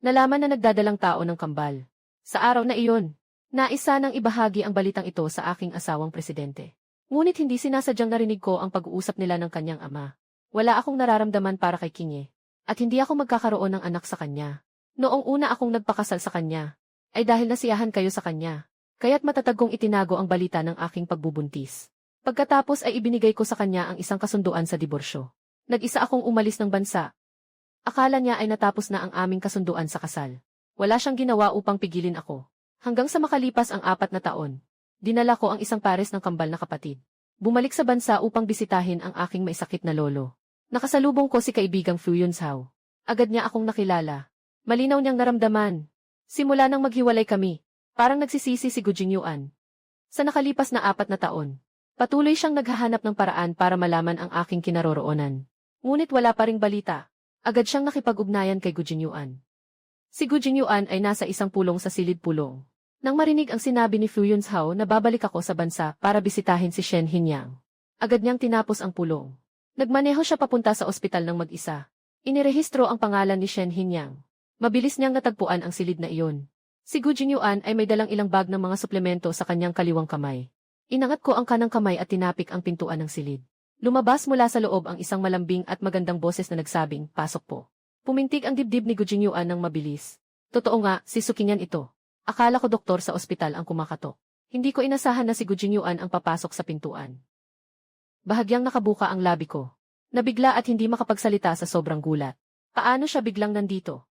Nalaman na nagdadalang tao ng kambal. Sa araw na iyon, naisa nang ibahagi ang balitang ito sa aking asawang presidente. Ngunit hindi sinasadyang narinig ko ang pag-uusap nila ng kanyang ama. Wala akong nararamdaman para kay Kinye, at hindi ako magkakaroon ng anak sa kanya. Noong una akong nagpakasal sa kanya, ay dahil nasiyahan kayo sa kanya, kaya't matatag kong itinago ang balita ng aking pagbubuntis. Pagkatapos ay ibinigay ko sa kanya ang isang kasunduan sa diborsyo. Nag-isa akong umalis ng bansa. Akala niya ay natapos na ang aming kasunduan sa kasal. Wala siyang ginawa upang pigilin ako. Hanggang sa makalipas ang 4 na taon, dinala ko ang isang pares ng kambal na kapatid. Bumalik sa bansa upang bisitahin ang aking maisakit na lolo. Nakasalubong ko si kaibigang Fu Yunzhao. Agad niya akong nakilala. Malinaw niyang naramdaman. Simula nang maghiwalay kami, parang nagsisisi si Gu Jingyuan. Sa nakalipas na 4 na taon, patuloy siyang naghahanap ng paraan para malaman ang aking kinaroroonan. Ngunit wala pa ring balita. Agad siyang nakipag-ugnayan kay Gu Jingyuan. Si Gu Jingyuan ay nasa isang pulong sa silid-pulong. Nang marinig ang sinabi ni Fu Yunzhao na babalik ako sa bansa para bisitahin si Shen Hinyang, agad niyang tinapos ang pulong. Nagmaneho siya papunta sa ospital ng mag-isa. Inirehistro ang pangalan ni Shen Hinyang. Mabilis niyang natagpuan ang silid na iyon. Si Gu Jingyuan ay may dalang ilang bag ng mga suplemento sa kanyang kaliwang kamay. Inangat ko ang kanang kamay at tinapik ang pintuan ng silid. Lumabas mula sa loob ang isang malambing at magandang boses na nagsabing, "Pasok po." Pumintig ang dibdib ni Gu Jingyuan ng mabilis. Totoo nga, si Sukingan ito. Akala ko doktor sa ospital ang kumakatok. Hindi ko inasahan na si Gu Jingyuan ang papasok sa pintuan. Bahagyang nakabuka ang labi ko. Nabigla at hindi makapagsalita sa sobrang gulat. Paano siya biglang nandito?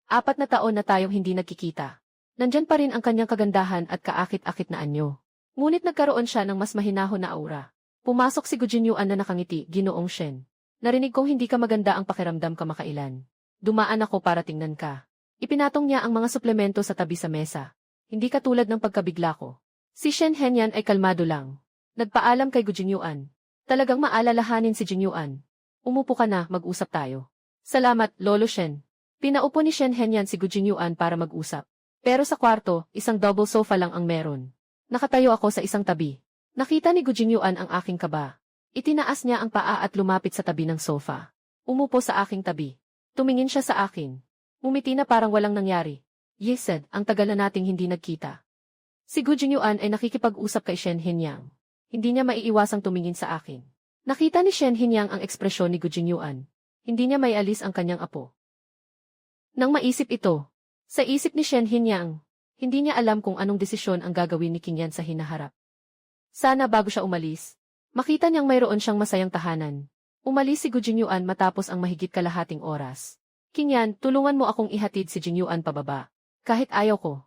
4 na taon na tayong hindi nagkikita. Nandyan pa rin ang kanyang kagandahan at kaakit-akit na anyo. Ngunit nagkaroon siya ng mas mahinahon na aura. Pumasok si Gu Jingyuan na nakangiti, "Ginoong Shen. Narinig kong hindi ka maganda ang pakiramdam kamakailan. Dumaan ako para tingnan ka." Ipinatong niya ang mga suplemento sa tabi sa mesa. Hindi katulad ng pagkabigla ko. Si Shen Henyan ay kalmado lang. Nagpaalam kay Gu Jingyuan. Talagang maalalahanin si Jingyuan. "Umupo ka na, mag-usap tayo." "Salamat, Lolo Shen." Pinaupo ni Shen Henyan si Gu Jingyuan para mag-usap. Pero sa kwarto, isang double sofa lang ang meron. Nakatayo ako sa isang tabi. Nakita ni Gu Jingyuan ang aking kaba. Itinaas niya ang paa at lumapit sa tabi ng sofa. Umupo sa aking tabi. Tumingin siya sa akin. Umiti na parang walang nangyari. "Yes, said, ang tagal na nating hindi nagkita." Si Gu Jingyuan ay nakikipag-usap kay Shen Hinyang. Hindi niya maiiwasang tumingin sa akin. Nakita ni Shen Hinyang ang ekspresyon ni Gu Jingyuan. Hindi niya maialis ang kanyang apo. Nang maisip ito, sa isip ni Shen Hinyang, hindi niya alam kung anong desisyon ang gagawin ni Qingyan sa hinaharap. Sana bago siya umalis, makita niyang mayroon siyang masayang tahanan. Umalis si Gu Jingyuan matapos ang mahigit kalahating oras. "Qingyan, tulungan mo akong ihatid si Jingyuan pababa." Kahit ayaw ko.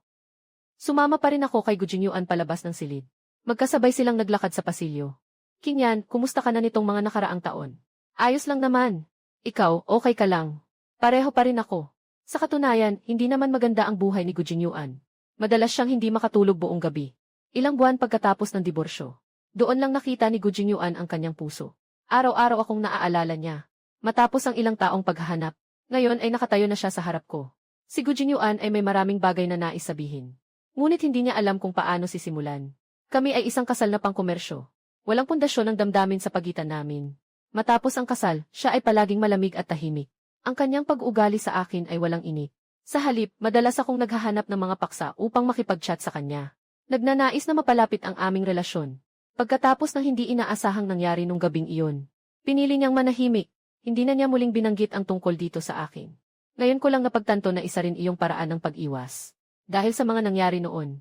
Sumama pa rin ako kay Gu Jingyuan palabas ng silid. Magkasabay silang naglakad sa pasilyo. "Qingyan, kumusta ka na nitong mga nakaraang taon?" "Ayos lang naman. Ikaw, okay ka lang?" "Pareho pa rin ako." Sa katunayan, hindi naman maganda ang buhay ni Gu Jingyuan. Madalas siyang hindi makatulog buong gabi. Ilang buwan pagkatapos ng diborsyo, doon lang nakita ni Gu Jingyuan ang kanyang puso. Araw-araw akong naaalala niya. Matapos ang ilang taong paghahanap, ngayon ay nakatayo na siya sa harap ko. Si Gu Jingyuan ay may maraming bagay na nais sabihin. Ngunit hindi niya alam kung paano sisimulan. Kami ay isang kasal na pangkomersyo. Walang pundasyon ng damdamin sa pagitan namin. Matapos ang kasal, siya ay palaging malamig at tahimik. Ang kanyang pag-uugali sa akin ay walang init. Sa halip, madalas akong naghahanap ng mga paksa upang makipag-chat sa kanya. Nagnanais na mapalapit ang aming relasyon. Pagkatapos ng hindi inaasahang nangyari nung gabing iyon, pinili niyang manahimik. Hindi na niya muling binanggit ang tungkol dito sa akin. Ngayon ko lang napagtanto na isa rin iyong paraan ng pag-iwas. Dahil sa mga nangyari noon.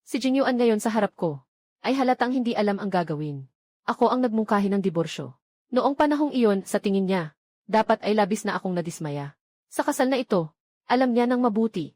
Si Jingyuan ngayon sa harap ko, ay halatang hindi alam ang gagawin. Ako ang nagmungkahi ng diborsyo. Noong panahong iyon, sa tingin niya, dapat ay labis na akong nadismaya. Sa kasal na ito, alam niya ng mabuti,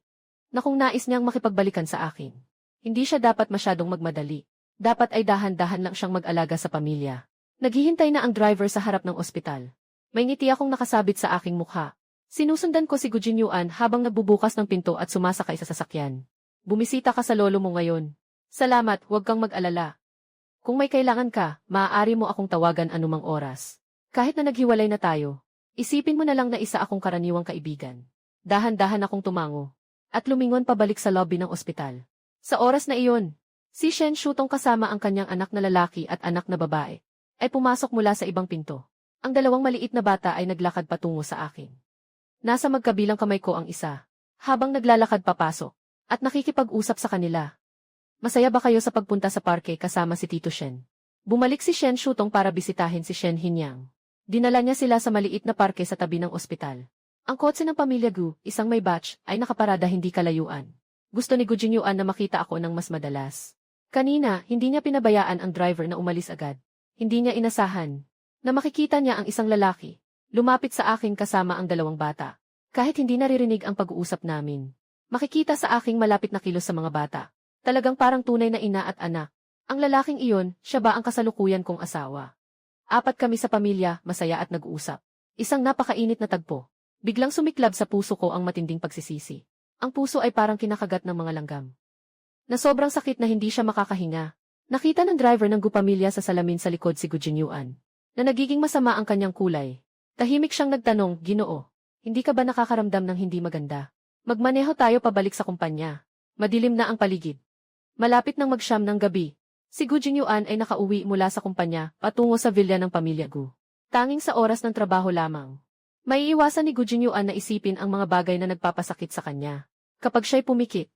na kung nais niyang makipagbalikan sa akin, hindi siya dapat masyadong magmadali. Dapat ay dahan-dahan lang siyang mag-alaga sa pamilya. Naghihintay na ang driver sa harap ng ospital. May ngiti akong nakasabit sa aking mukha. Sinusundan ko si Gu Jingyuan habang nagbubukas ng pinto at sumasakay sa sasakyan. "Bumisita ka sa lolo mo ngayon." "Salamat, huwag kang mag-alala. Kung may kailangan ka, maaari mo akong tawagan anumang oras. Kahit na naghiwalay na tayo, isipin mo na lang na isa akong karaniwang kaibigan." Dahan-dahan akong tumango at lumingon pabalik sa lobby ng ospital. Sa oras na iyon, si Shen Shutong kasama ang kanyang anak na lalaki at anak na babae ay pumasok mula sa ibang pinto. Ang dalawang maliit na bata ay naglakad patungo sa akin. Nasa magkabilang kamay ko ang isa. Habang naglalakad papasok. At nakikipag-usap sa kanila. Masaya ba kayo sa pagpunta sa parke kasama si Tito Shen? Bumalik si Shen Shutong para bisitahin si Shen Hinyang. Dinala niya sila sa maliit na parke sa tabi ng ospital. Ang kotse ng pamilya Gu, isang may batch, ay nakaparada hindi kalayuan. Gusto ni Gu Jingyuan na makita ako ng mas madalas. Kanina, hindi niya pinabayaan ang driver na umalis agad. Hindi niya inasahan na makikita niya ang isang lalaki. Lumapit sa akin kasama ang dalawang bata. Kahit hindi naririnig ang pag-uusap namin. Makikita sa aking malapit na kilos sa mga bata. Talagang parang tunay na ina at anak. Ang lalaking iyon, siya ba ang kasalukuyan kong asawa? 4 kami sa pamilya, masaya at nag-uusap. Isang napakainit na tagpo. Biglang sumiklab sa puso ko ang matinding pagsisisi. Ang puso ay parang kinakagat ng mga langgam. Na sobrang sakit na hindi siya makakahinga. Nakita ng driver ng Gupamilya sa salamin sa likod si Gu Jingyuan. Na nagiging masama ang kanyang kulay. Tahimik siyang nagtanong, Ginoo, hindi ka ba nakakaramdam ng hindi maganda? Magmaneho tayo pabalik sa kumpanya. Madilim na ang paligid. Malapit nang magsyam ng gabi. Si Gu Jingyuan ay nakauwi mula sa kumpanya patungo sa villa ng pamilya Gu. Tanging sa oras ng trabaho lamang. Maiiwasan ni Gu Jingyuan na isipin ang mga bagay na nagpapasakit sa kanya. Kapag siya'y pumikit.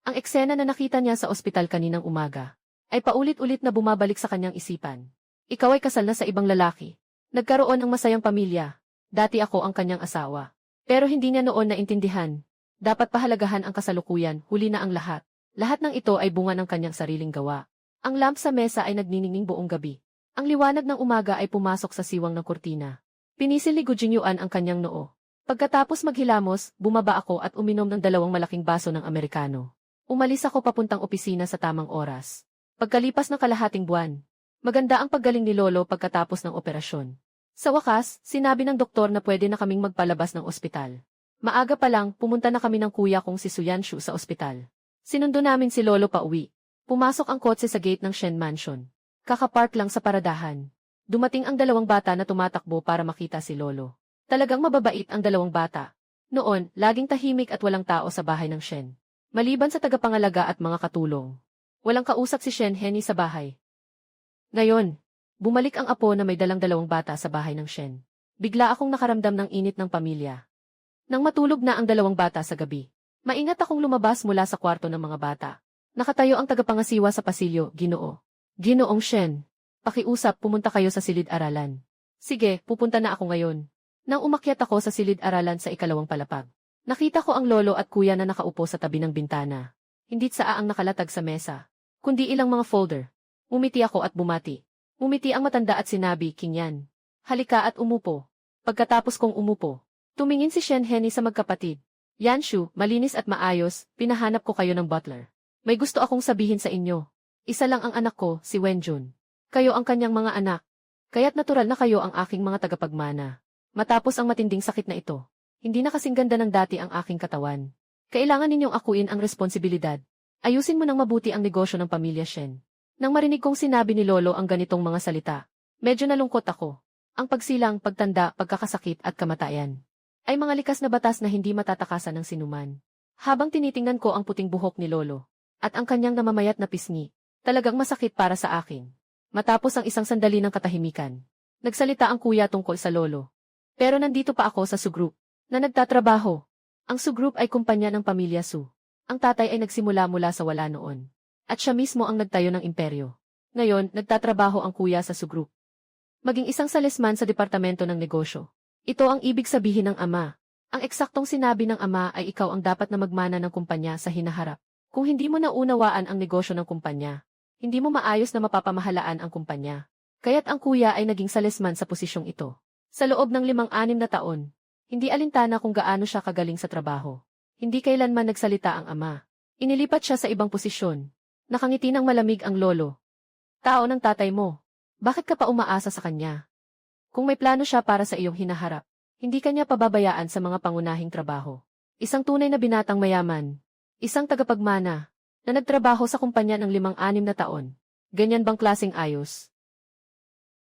Ang eksena na nakita niya sa ospital kaninang umaga ay paulit-ulit na bumabalik sa kanyang isipan. Ikaw ay kasal na sa ibang lalaki. Nagkaroon ng masayang pamilya. Dati ako ang kanyang asawa. Pero hindi niya noon naintindihan. Dapat pahalagahan ang kasalukuyan, huli na ang lahat. Lahat ng ito ay bunga ng kanyang sariling gawa. Ang lamp sa mesa ay nagniningning buong gabi. Ang liwanag ng umaga ay pumasok sa siwang ng kurtina. Pinisil ni Gu Jingyuan ang kanyang noo. Pagkatapos maghilamos, bumaba ako at uminom ng 2 malaking baso ng Amerikano. Umalis ako papuntang opisina sa tamang oras. Pagkalipas ng kalahating buwan, maganda ang paggaling ni Lolo pagkatapos ng operasyon. Sa wakas, sinabi ng doktor na pwede na kaming magpalabas ng ospital. Maaga pa lang, pumunta na kami ng kuya kong si Suyanshu sa ospital. Sinundo namin si Lolo pa uwi. Pumasok ang kotse sa gate ng Shen Mansion. Kakapark lang sa paradahan. Dumating ang 2 bata na tumatakbo para makita si Lolo. Talagang mababait ang 2 bata. Noon, laging tahimik at walang tao sa bahay ng Shen. Maliban sa tagapangalaga at mga katulong. Walang kausap si Shen Henny sa bahay. Ngayon, bumalik ang apo na may dalang 2 bata sa bahay ng Shen. Bigla akong nakaramdam ng init ng pamilya. Nang matulog na ang 2 bata sa gabi, maingat akong lumabas mula sa kwarto ng mga bata. Nakatayo ang tagapangasiwa sa pasilyo, Ginoo. Ginoong Shen, pakiusap, pumunta kayo sa silid-aralan. Sige, pupunta na ako ngayon. Nang umakyat ako sa silid-aralan sa 2 palapag, nakita ko ang lolo at kuya na nakaupo sa tabi ng bintana. Hindi tsaa ang nakalatag sa mesa, kundi ilang mga folder. Umiti ako at bumati. Umiti ang matanda at sinabi, Kinyan. Halika at umupo. Pagkatapos kong umupo, tumingin si Shen Henny sa magkapatid. Yanshu, malinis at maayos, pinahanap ko kayo ng butler. May gusto akong sabihin sa inyo. Isa lang ang anak ko, si Wenjun. Kayo ang kanyang mga anak. Kaya't natural na kayo ang aking mga tagapagmana. Matapos ang matinding sakit na ito, hindi na kasing ganda ng dati ang aking katawan. Kailangan ninyong akuin ang responsibilidad. Ayusin mo ng mabuti ang negosyo ng pamilya Shen. Nang marinig kong sinabi ni Lolo ang ganitong mga salita, medyo nalungkot ako. Ang pagsilang, pagtanda, pagkakasakit at kamatayan ay mga likas na batas na hindi matatakasan ng sinuman. Habang tinitingnan ko ang puting buhok ni Lolo at ang kanyang namamayat na pisngi, talagang masakit para sa akin. Matapos ang isang sandali ng katahimikan, nagsalita ang kuya tungkol sa Lolo. Pero nandito pa ako sa Su Group na nagtatrabaho. Ang Su Group ay kumpanya ng pamilya Su. Ang tatay ay nagsimula mula sa wala noon. At siya mismo ang nagtayo ng imperyo. Ngayon, nagtatrabaho ang kuya sa Su Group. Maging isang salesman sa departamento ng negosyo. Ito ang ibig sabihin ng ama. Ang eksaktong sinabi ng ama ay ikaw ang dapat na magmana ng kumpanya sa hinaharap. Kung hindi mo naunawaan ang negosyo ng kumpanya, hindi mo maayos na mapapamahalaan ang kumpanya. Kaya't ang kuya ay naging salesman sa posisyong ito. Sa loob ng 5-6 na taon, hindi alintana kung gaano siya kagaling sa trabaho. Hindi kailanman nagsalita ang ama. Inilipat siya sa ibang posisyon. Nakangiti ng malamig ang lolo. Tao ng tatay mo. Bakit ka pa umaasa sa kanya? Kung may plano siya para sa iyong hinaharap, hindi kanya pababayaan sa mga pangunahing trabaho. Isang tunay na binatang mayaman. Isang tagapagmana na nagtrabaho sa kumpanya ng 5-6 na taon. Ganyan bang klaseng ayos?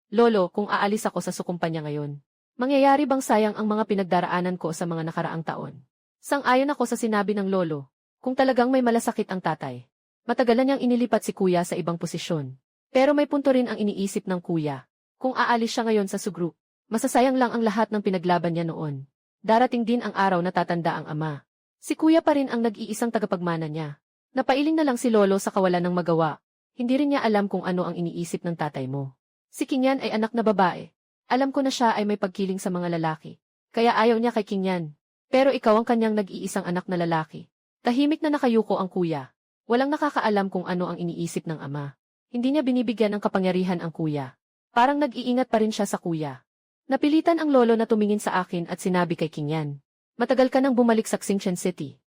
Lolo, kung aalis ako sa sukumpanya ngayon, mangyayari bang sayang ang mga pinagdaraanan ko sa mga nakaraang taon? Sang-ayon ako sa sinabi ng lolo, kung talagang may malasakit ang tatay. Matagal na niyang inilipat si kuya sa ibang posisyon. Pero may punto rin ang iniisip ng kuya. Kung aalis siya ngayon sa Su Group, masasayang lang ang lahat ng pinaglaban niya noon. Darating din ang araw na tatanda ang ama. Si kuya pa rin ang nag-iisang tagapagmana niya. Napailing na lang si lolo sa kawalan ng magawa. Hindi rin niya alam kung ano ang iniisip ng tatay mo. Si Kingyan ay anak na babae. Alam ko na siya ay may pagkiling sa mga lalaki. Kaya ayaw niya kay Kingyan. Pero ikaw ang kanyang nag-iisang anak na lalaki. Tahimik na nakayuko ang kuya. Walang nakakaalam kung ano ang iniisip ng ama. Hindi niya binibigyan ng kapangyarihan ang kuya. Parang nag-iingat pa rin siya sa kuya. Napilitan ang lolo na tumingin sa akin at sinabi kay Kingyan, "Matagal ka nang bumalik sa Xinchen City.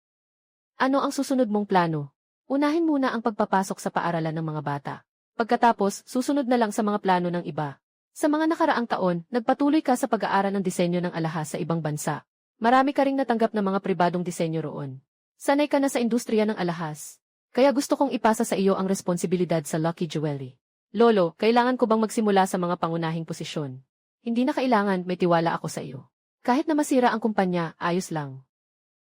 Ano ang susunod mong plano? Unahin muna ang pagpapasok sa paaralan ng mga bata. Pagkatapos, susunod na lang sa mga plano ng iba. Sa mga nakaraang taon, nagpatuloy ka sa pag-aaral ng disenyo ng alahas sa ibang bansa. Marami ka ring natanggap ng mga pribadong disenyo roon. Sanay ka na sa industriya ng alahas. Kaya gusto kong ipasa sa iyo ang responsibilidad sa Lucky Jewelry. Lolo, kailangan ko bang magsimula sa mga pangunahing posisyon? Hindi na kailangan, may tiwala ako sa iyo. Kahit na masira ang kumpanya, ayos lang.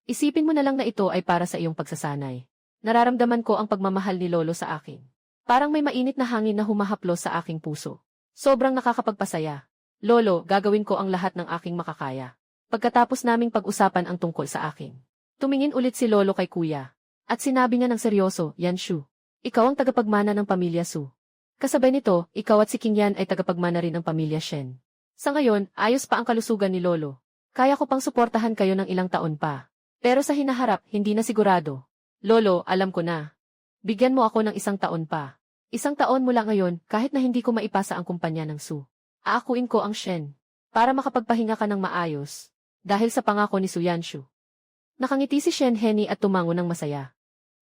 Isipin mo na lang na ito ay para sa iyong pagsasanay. Nararamdaman ko ang pagmamahal ni Lolo sa akin. Parang may mainit na hangin na humahaplos sa aking puso. Sobrang nakakapagpasaya. Lolo, gagawin ko ang lahat ng aking makakaya. Pagkatapos naming pag-usapan ang tungkol sa akin. Tumingin ulit si Lolo kay Kuya. At sinabi niya ng seryoso, "Yan Shu. Ikaw ang tagapagmana ng pamilya Su. Kasabay nito, ikaw at si Kingyan ay tagapagmana rin ng pamilya Shen. Sa ngayon, ayos pa ang kalusugan ni Lolo. Kaya ko pang suportahan kayo ng ilang taon pa. Pero sa hinaharap, hindi na sigurado. Lolo, alam ko na. Bigyan mo ako ng isang taon pa. Isang taon mula ngayon, kahit na hindi ko maipasa ang kumpanya ng Su. Aakuin ko ang Shen. Para makapagpahinga ka ng maayos. Dahil sa pangako ni Su Yanshu. Nakangiti si Shen Henny at tumango ng masaya.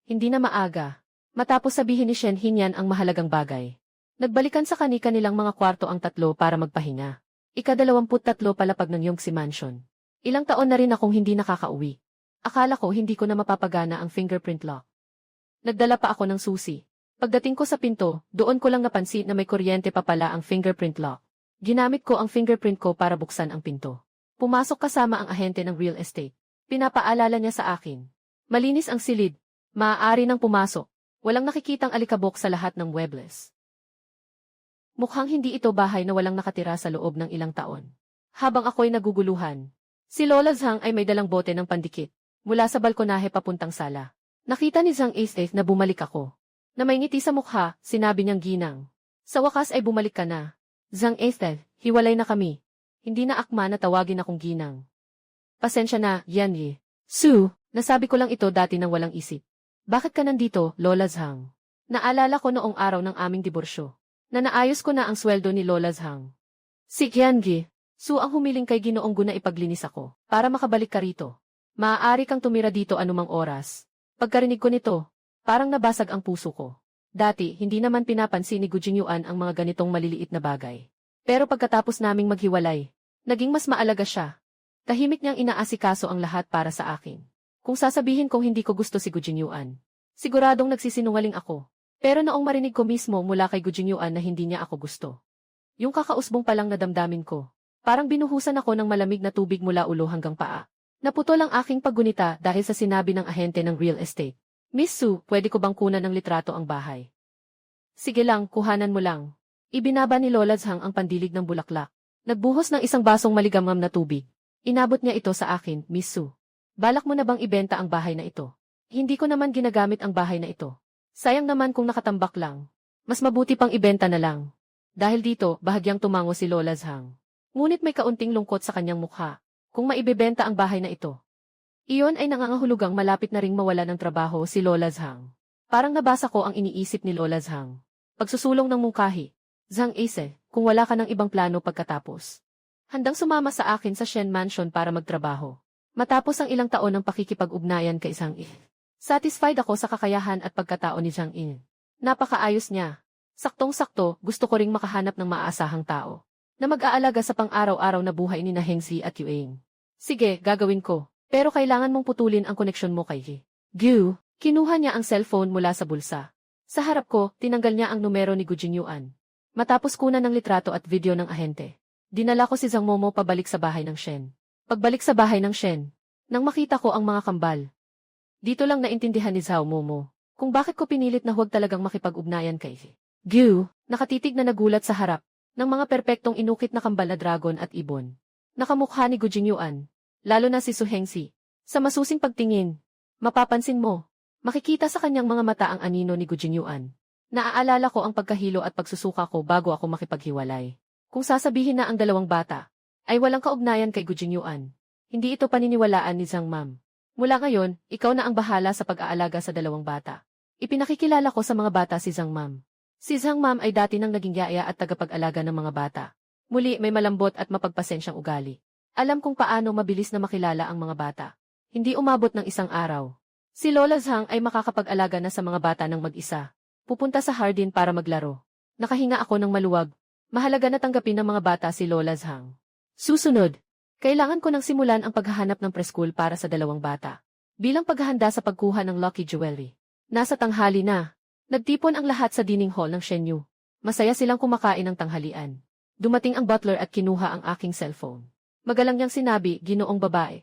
Hindi na maaga. Matapos sabihin ni Shen Hinyan ang mahalagang bagay. Nagbalikan sa kani-kanilang mga kwarto ang tatlo para magpahinga. Ika-23 palapag ng Yongxi Mansion. Ilang taon na rin akong hindi nakakauwi. Akala ko hindi ko na mapapagana ang fingerprint lock. Nagdala pa ako ng susi. Pagdating ko sa pinto, doon ko lang napansin na may kuryente pa pala ang fingerprint lock. Ginamit ko ang fingerprint ko para buksan ang pinto. Pumasok kasama ang ahente ng real estate. Pinapaalala niya sa akin. Malinis ang silid. Maaari nang pumasok. Walang nakikitang alikabok sa lahat ng webless. Mukhang hindi ito bahay na walang nakatira sa loob ng ilang taon. Habang ako'y naguguluhan, si Lola Zhang ay may dalang bote ng pandikit, mula sa balkonahe papuntang sala. Nakita ni Zhang Ace na bumalik ako. Na may ngiti sa mukha, sinabi niyang ginang. Sa wakas ay bumalik ka na. Zhang Ace, hiwalay na kami. Hindi na akma na tawagin akong ginang. Pasensya na, Yan Yi. Su, nasabi ko lang ito dati nang walang isip. Bakit ka nandito, Lola Zhang? Naalala ko noong araw ng aming diborsyo. Na naayos ko na ang sweldo ni Lola Zhang. Si Qiangi, Su ang humiling kay Ginoong Gu na ipaglinis ako, para makabalik ka rito. Maaari kang tumira dito anumang oras. Pagkarinig ko nito, parang nabasag ang puso ko. Dati, hindi naman pinapansin ni Gu Jingyuan ang mga ganitong maliliit na bagay. Pero pagkatapos naming maghiwalay, naging mas maalaga siya. Tahimik niyang inaasikaso ang lahat para sa akin. Kung sasabihin kong hindi ko gusto si Gu Jingyuan, siguradong nagsisinungaling ako. Pero noong marinig ko mismo mula kay Gu Jingyuan na hindi niya ako gusto. Yung kakausbong palang nadamdamin ko. Parang binuhusan ako ng malamig na tubig mula ulo hanggang paa. Naputol ang aking paggunita dahil sa sinabi ng ahente ng real estate. Miss Su, pwede ko bang kunan ng litrato ang bahay? Sige lang, kuhanan mo lang. Ibinaba ni Lola Zhang ang pandilig ng bulaklak. Nagbuhos ng isang basong maligamgam na tubig. Inabot niya ito sa akin, Miss Su. Balak mo na bang ibenta ang bahay na ito? Hindi ko naman ginagamit ang bahay na ito. Sayang naman kung nakatambak lang. Mas mabuti pang ibenta na lang. Dahil dito, bahagyang tumango si Lola Zhang. Ngunit may kaunting lungkot sa kanyang mukha. Kung maibebenta ang bahay na ito. Iyon ay nangangahulugang malapit na ring mawala ng trabaho si Lola Zhang. Parang nabasa ko ang iniisip ni Lola Zhang. Pagsusulong ng mungkahi. Zhang Ace, kung wala ka ng ibang plano pagkatapos. Handang sumama sa akin sa Shen Mansion para magtrabaho. Matapos ang ilang taon ng pakikipag-ugnayan kay Zhang Yi. Satisfied ako sa kakayahan at pagkatao ni Zhang Yi. Napakaayos niya. Saktong-sakto, gusto ko ring makahanap ng maaasahang tao na mag-aalaga sa pang-araw-araw na buhay ni Hengzi at Yueng. Sige, gagawin ko. Pero kailangan mong putulin ang koneksyon mo kay Yi. Gu, kinuha niya ang cellphone mula sa bulsa. Sa harap ko, tinanggal niya ang numero ni Gu Jingyuan. Matapos kunan ng litrato at video ng ahente, dinala ko si Zhang Momo pabalik sa bahay ng Shen. Pagbalik sa bahay ng Shen, nang makita ko ang mga kambal. Dito lang naintindihan ni Zhao Momo kung bakit ko pinilit na huwag talagang makipag-ugnayan kay Gu, nakatitig na nagulat sa harap ng mga perpektong inukit na kambal na dragon at ibon. Nakamukha ni Gu Jingyuan. lalo na si Su Hengxi. Sa masusing pagtingin, mapapansin mo, makikita sa kanyang mga mata ang anino ni Gu Jinyuan. Naaalala ko ang pagkahilo at pagsusuka ko bago ako makipaghiwalay. Kung sasabihin na ang dalawang bata ay walang kaugnayan kay Gu Jinyuan, hindi ito paniniwalaan ni Zhang Mam. Mula ngayon, ikaw na ang bahala sa pag-aalaga sa dalawang bata. Ipinakikilala ko sa mga bata si Zhang Mam. Si Zhang Mam ay dati nang naging yaya at tagapag-alaga ng mga bata. Muli may malambot at mapagpasensyang ugali. Alam kung paano mabilis na makilala ang mga bata. Hindi umabot ng isang araw. Si Lola Zhang ay makakapag-alaga na sa mga bata ng mag-isa. Pupunta sa hardin para maglaro. Nakahinga ako ng maluwag. Mahalaga na tanggapin ng mga bata si Lola Zhang. Susunod, kailangan ko nang simulan ang paghahanap ng preschool para sa dalawang bata. Bilang paghahanda sa pagkuha ng lucky jewelry. Nasa tanghali na. Nagtipon ang lahat sa dining hall ng Shenyu. Masaya silang kumakain ng tanghalian. Dumating ang butler at kinuha ang aking cellphone. Magalang niyang sinabi, "Ginoong babae.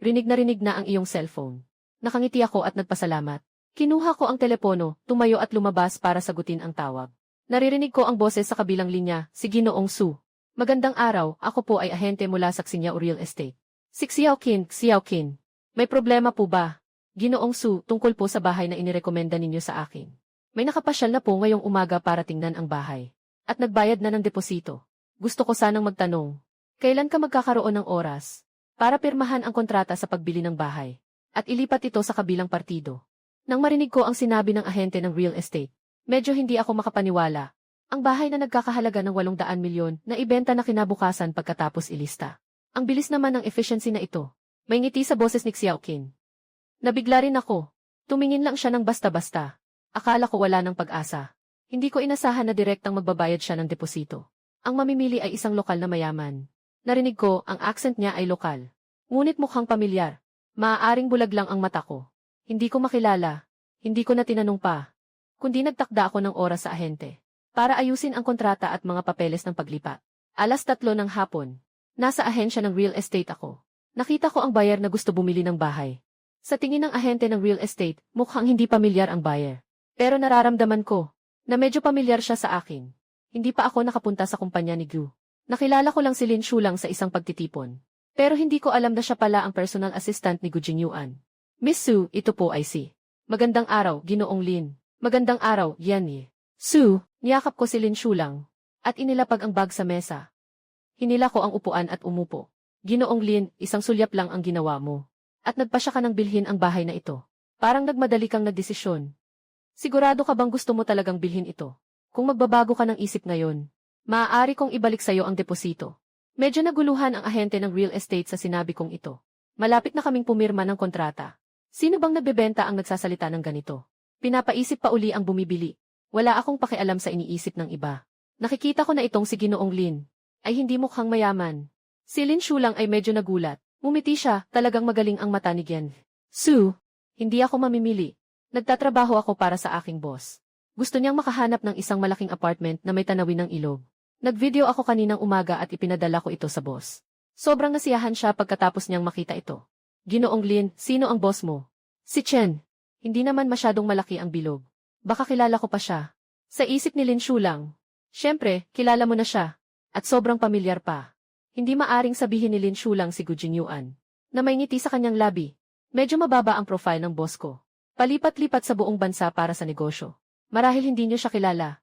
Rinig na ang iyong cellphone." Nakangiti ako at nagpasalamat. Kinuha ko ang telepono, tumayo at lumabas para sagutin ang tawag. Naririnig ko ang boses sa kabilang linya, si Ginoong Su. "Magandang araw, ako po ay ahente mula sa Xinyao Real Estate." "Si Xiaoqin. May problema po ba?" "Ginoong Su, tungkol po sa bahay na inirekomenda ninyo sa akin. May nakapasyal na po ngayong umaga para tingnan ang bahay. At nagbayad na ng deposito. Gusto ko sanang magtanong, kailan ka magkakaroon ng oras para pirmahan ang kontrata sa pagbili ng bahay at ilipat ito sa kabilang partido?" Nang marinig ko ang sinabi ng ahente ng real estate, medyo hindi ako makapaniwala. Ang bahay na nagkakahalaga ng 800 milyon na ibenta na kinabukasan pagkatapos ilista. Ang bilis naman ng efficiency na ito. May ngiti sa boses ni Xiaoqin. Nabigla rin ako. Tumingin lang siya ng basta-basta. Akala ko wala ng pag-asa. Hindi ko inasahan na direktang magbabayad siya ng deposito. Ang mamimili ay isang lokal na mayaman. Narinig ko, ang accent niya ay lokal. Ngunit mukhang pamilyar. Maaaring bulag lang ang mata ko. Hindi ko makilala. Hindi ko na tinanong pa. Kundi nagtakda ako ng oras sa ahente para ayusin ang kontrata at mga papeles ng paglipat. 3:00 ng hapon. Nasa ahensya ng real estate ako. Nakita ko ang buyer na gusto bumili ng bahay. Sa tingin ng ahente ng real estate, mukhang hindi pamilyar ang buyer. Pero nararamdaman ko na medyo pamilyar siya sa akin. Hindi pa ako nakapunta sa kumpanya ni Gu. Nakilala ko lang si Lin Shu lang sa isang pagtitipon. Pero hindi ko alam na siya pala ang personal assistant ni Gu Jinyuan. "Miss Su, ito po ay si." "Magandang araw, Ginoong Lin." "Magandang araw, Yan Yi." "Su," niyakap ko si Lin Shu lang. At inilapag ang bag sa mesa. Hinila ko ang upuan at umupo. "Ginoong Lin, isang sulyap lang ang ginawa mo. At nagpasya ka ng bilhin ang bahay na ito. Parang nagmadali kang nagdesisyon. Sigurado ka bang gusto mo talagang bilhin ito? Kung magbabago ka ng isip ngayon, maaari kong ibalik sa'yo ang deposito." Medyo naguluhan ang ahente ng real estate sa sinabi kong ito. Malapit na kaming pumirma ng kontrata. Sino bang nagbebenta ang nagsasalita ng ganito? Pinapaisip pa uli ang bumibili. Wala akong pakialam sa iniisip ng iba. Nakikita ko na itong si Ginoong Lin ay hindi mukhang mayaman. Si Lin Shu lang ay medyo nagulat. Ngumiti siya, talagang magaling ang mata ni Gen. "Su, hindi ako mamimili. Nagtatrabaho ako para sa aking boss. Gusto niyang makahanap ng isang malaking apartment na may tanawin ng ilog. Nag-video ako kaninang umaga at ipinadala ko ito sa boss. Sobrang nasiyahan siya pagkatapos niyang makita ito." "Ginoong Lin, sino ang boss mo?" "Si Chen. Hindi naman masyadong malaki ang bilog. Baka kilala ko pa siya." Sa isip ni Lin Shu lang. Siyempre, kilala mo na siya. At sobrang pamilyar pa. Hindi maaring sabihin ni Lin Shu lang si Gu Jinyuan na may ngiti sa kanyang labi. Medyo mababa ang profile ng boss ko. Palipat-lipat sa buong bansa para sa negosyo. Marahil hindi niyo siya kilala.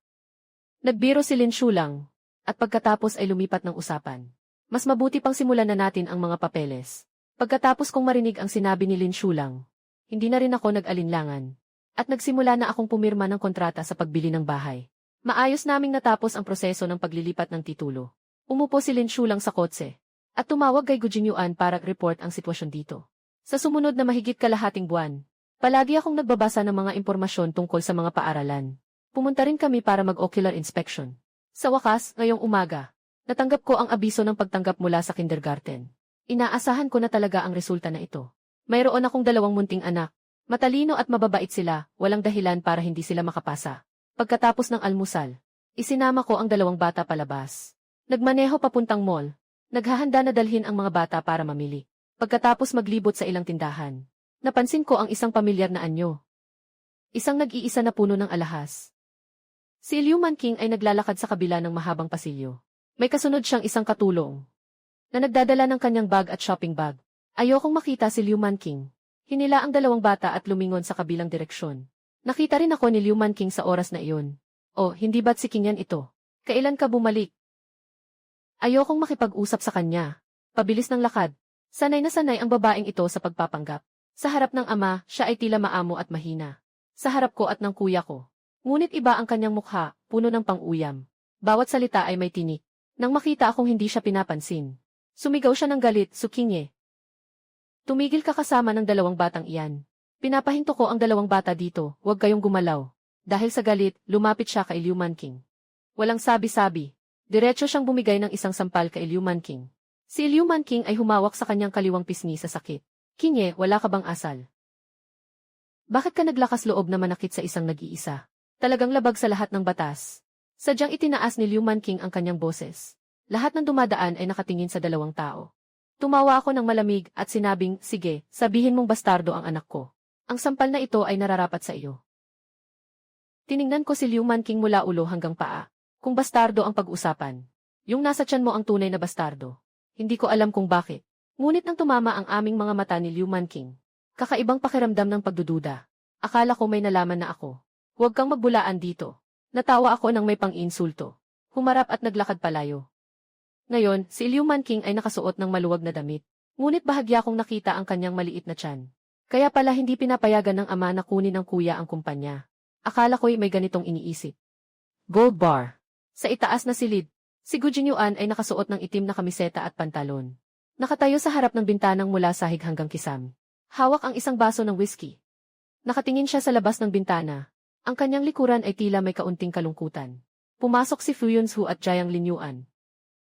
Nagbiro si Lin Shu lang. At pagkatapos ay lumipat ng usapan. Mas mabuti pang simulan na natin ang mga papeles. Pagkatapos kong marinig ang sinabi ni Lin Shu lang, hindi na rin ako nag-alinlangan. At nagsimula na akong pumirma ng kontrata sa pagbili ng bahay. Maayos naming natapos ang proseso ng paglilipat ng titulo. Umupo si Lin Shu lang sa kotse. At tumawag kay Gu Jinyuan para report ang sitwasyon dito. Sa sumunod na mahigit kalahating buwan, palagi akong nagbabasa ng mga impormasyon tungkol sa mga paaralan. Pumunta rin kami para mag-ocular inspection. Sa wakas, ngayong umaga, natanggap ko ang abiso ng pagtanggap mula sa kindergarten. Inaasahan ko na talaga ang resulta na ito. Mayroon akong 2 munting anak. Matalino at mababait sila, walang dahilan para hindi sila makapasa. Pagkatapos ng almusal, isinama ko ang 2 bata palabas. Nagmaneho papuntang mall. Naghahanda na dalhin ang mga bata para mamili. Pagkatapos maglibot sa ilang tindahan, napansin ko ang isang pamilyar na anyo. Isang nag-iisa na puno ng alahas. Si Liu Manqing ay naglalakad sa kabila ng mahabang pasilyo. May kasunod siyang isang katulong. na nagdadala ng kanyang bag at shopping bag. Ayokong makita si Liu Manqing. Hinila ang dalawang bata at lumingon sa kabilang direksyon. Nakita rin ako ni Liu Manqing sa oras na iyon. Oh, hindi ba't si King yan ito? Kailan ka bumalik? Ayokong makipag-usap sa kanya. Pabilis ng lakad. Sanay na sanay ang babaeng ito sa pagpapanggap. Sa harap ng ama, siya ay tila maamo at mahina. Sa harap ko at ng kuya ko. Ngunit iba ang kanyang mukha, puno ng pang-uyam. Bawat salita ay may tinik. Nang makita akong hindi siya pinapansin, sumigaw siya ng galit, Sukinye. Tumigil ka kasama ng dalawang batang iyan. Pinapahinto ko ang dalawang bata dito, huwag kayong gumalaw. Dahil sa galit, lumapit siya kay Liu Manqing. Walang sabi-sabi. Diretso siyang bumigay ng isang sampal kay Liu Manqing. Si Liu Manqing ay humawak sa kanyang kaliwang pisngi sa sakit. Kinye, wala ka bang asal? Bakit ka naglakas loob na manakit sa isang nag-iisa? Talagang labag sa lahat ng batas. Sadyang itinaas ni Liu Manqing ang kanyang boses. Lahat ng dumadaan ay nakatingin sa dalawang tao. Tumawa ako ng malamig at sinabing, sige, sabihin mong bastardo ang anak ko. Ang sampal na ito ay nararapat sa iyo. Tiningnan ko si Liu Manqing mula ulo hanggang paa. Kung bastardo ang pag-usapan, yung nasa tiyan mo ang tunay na bastardo. Hindi ko alam kung bakit. Ngunit nang tumama ang aming mga mata ni Liu Manqing, kakaibang pakiramdam ng pagdududa. Akala ko may nalaman na ako. Huwag kang magbulaan dito. Natawa ako nang may pang-insulto. Humarap at naglakad palayo. Ngayon, si Liu Manqing ay nakasuot ng maluwag na damit. Ngunit bahagya kong nakita ang kanyang maliit na tiyan. Kaya pala hindi pinapayagan ng ama na kunin ng kuya ang kumpanya. Akala ko'y may ganitong iniisip. Gold bar. Sa itaas na silid, si Gu Jinyuan ay nakasuot ng itim na kamiseta at pantalon. Nakatayo sa harap ng bintanang mula sahig hanggang kisam. Hawak ang isang baso ng whiskey. Nakatingin siya sa labas ng bintana. Ang kanyang likuran ay tila may kaunting kalungkutan. Pumasok si Fu Yunsu at Jiang Linyuan.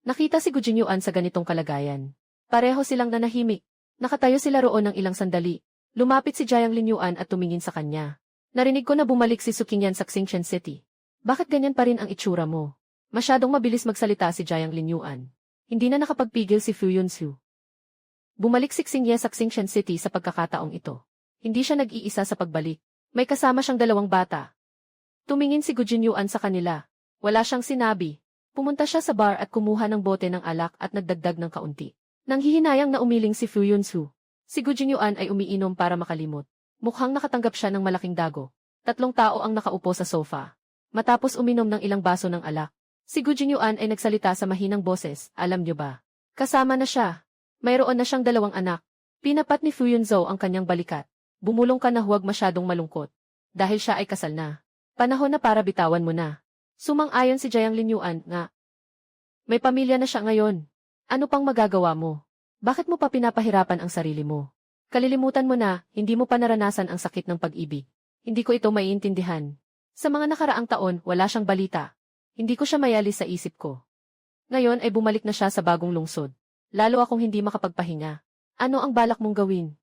Nakita si Gu Jinyuan sa ganitong kalagayan. Pareho silang nanahimik. Nakatayo sila roon ng ilang sandali. Lumapit si Jiang Linyuan at tumingin sa kanya. Narinig ko na bumalik si Suqingyan sa Xingshan City. Bakit ganyan pa rin ang itsura mo? Masyadong mabilis magsalita si Jiang Linyuan. Hindi na nakapagpigil si Fu Yunsu. Bumalik si Xingye sa Xingshan City sa pagkakataong ito. Hindi siya nag-iisa sa pagbalik. May kasama siyang dalawang bata. Tumingin si Gu Jinyuan sa kanila. Wala siyang sinabi. Pumunta siya sa bar at kumuha ng bote ng alak at nagdagdag ng kaunti. Nang hihinayang na umiling si Fu Yunsu, si Gu Jinyuan ay umiinom para makalimot. Mukhang nakatanggap siya ng malaking dago. 3 tao ang nakaupo sa sofa. Matapos uminom ng ilang baso ng alak, si Gu Jinyuan ay nagsalita sa mahinang boses, alam niyo ba? Kasama na siya. Mayroon na siyang 2 anak. Pinapat ni Fu Yunzhou ang kanyang balikat. Bumulong ka na huwag masyadong malungkot. Dahil siya ay kasal na. Panahon na para bitawan mo na. Sumang-ayon si Jiang Linyuan nga. May pamilya na siya ngayon. Ano pang magagawa mo? Bakit mo pa pinapahirapan ang sarili mo? Kalilimutan mo na, hindi mo pa naranasan ang sakit ng pag-ibig. Hindi ko ito maiintindihan. Sa mga nakaraang taon, wala siyang balita. Hindi ko siya mayalis sa isip ko. Ngayon ay bumalik na siya sa bagong lungsod. Lalo akong hindi makapagpahinga. Ano ang balak mong gawin?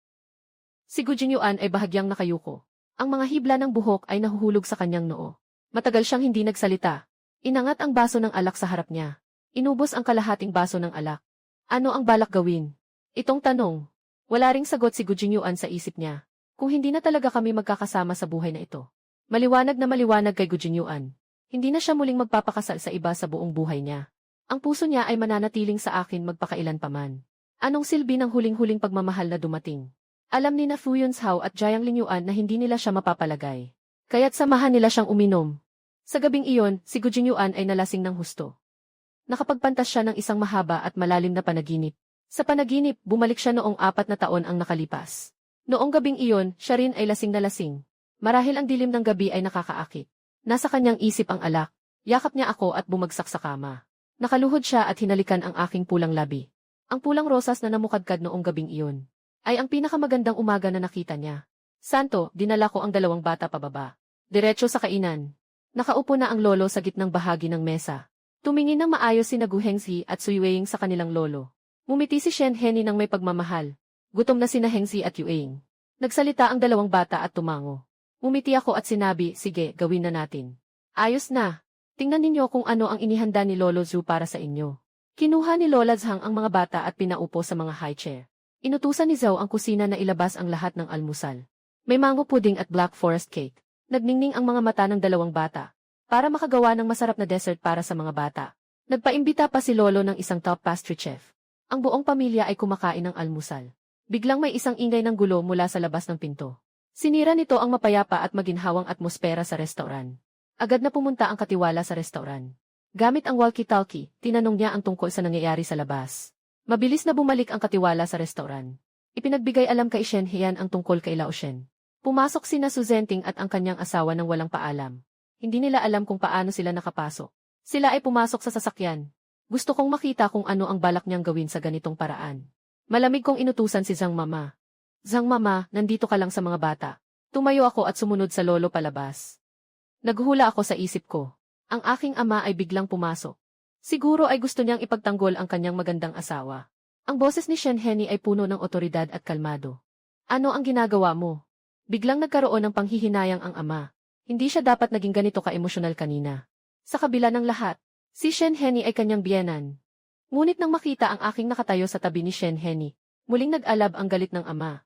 Si Gu Jinyuan ay bahagyang nakayuko. Ang mga hibla ng buhok ay nahuhulog sa kanyang noo. Matagal siyang hindi nagsalita. Inangat ang baso ng alak sa harap niya. Inubos ang kalahating baso ng alak. Ano ang balak gawin? Itong tanong. Wala ring sagot si Gu Jinyuan sa isip niya. Kung hindi na talaga kami magkakasama sa buhay na ito. Maliwanag na maliwanag kay Gu Jinyuan. Hindi na siya muling magpapakasal sa iba sa buong buhay niya. Ang puso niya ay mananatiling sa akin magpakailan paman. Anong silbi ng huling-huling pagmamahal na dumating? Alam ni na Fu Yunzhou at Jiang Linyuan na hindi nila siya mapapalagay. Kaya't samahan nila siyang uminom. Sa gabing iyon, si Gu Jinyuan ay nalasing ng husto. Nakapagpantas siya ng isang mahaba at malalim na panaginip. Sa panaginip, bumalik siya noong 4 na taon ang nakalipas. Noong gabing iyon, siya rin ay lasing na lasing. Marahil ang dilim ng gabi ay nakakaakit. Nasa kanyang isip ang alak. Yakap niya ako at bumagsak sa kama. Nakaluhod siya at hinalikan ang aking pulang labi. Ang pulang rosas na namukadkad noong gabing iyon ay ang pinakamagandang umaga na nakita niya. Santo, dinala ko ang 2 bata pababa. Diretso sa kainan. Nakaupo na ang lolo sa gitnang bahagi ng mesa. Tumingin ng maayos si Gu Hengzi at Sui Weiing sa kanilang lolo. Ngumiti si Shen Henny ng may pagmamahal. Gutom na sina Hengzi at Yuing. Nagsalita ang 2 bata at tumango. Ngumiti ako at sinabi, sige, gawin na natin. Ayos na. Tingnan ninyo kung ano ang inihanda ni Lolo Zhu para sa inyo. Kinuha ni Lola Zhang ang mga bata at pinaupo sa mga high chair. Inutusan ni Zhao ang kusina na ilabas ang lahat ng almusal. May mango pudding at black forest cake. Nagningning ang mga mata ng 2 bata. Para makagawa ng masarap na dessert para sa mga bata. Nagpaimbita pa si Lolo ng isang top pastry chef. Ang buong pamilya ay kumakain ng almusal. Biglang may isang ingay ng gulo mula sa labas ng pinto. Sinira nito ang mapayapa at maginhawang atmosfera sa restauran. Agad na pumunta ang katiwala sa restauran. Gamit ang walkie-talkie, tinanong niya ang tungkol sa nangyayari sa labas. Mabilis na bumalik ang katiwala sa restauran. Ipinagbigay alam kay Shen Hian ang tungkol kay Lao Shen. Pumasok sina Su Zenting at ang kanyang asawa ng walang paalam. Hindi nila alam kung paano sila nakapasok. Sila ay pumasok sa sasakyan. Gusto kong makita kung ano ang balak niyang gawin sa ganitong paraan. Malamig kong inutusan si Zhang Mama. Zhang Mama, nandito ka lang sa mga bata. Tumayo ako at sumunod sa lolo palabas. Naghula ako sa isip ko. Ang aking ama ay biglang pumasok. Siguro ay gusto niyang ipagtanggol ang kanyang magandang asawa. Ang boses ni Shen Henny ay puno ng otoridad at kalmado. Ano ang ginagawa mo? Biglang nagkaroon ng panghihinayang ang ama. Hindi siya dapat naging ganito ka-emosyonal kanina. Sa kabila ng lahat, si Shen Henny ay kanyang biyenan. Ngunit nang makita ang aking nakatayo sa tabi ni Shen Henny, muling nag-alab ang galit ng ama.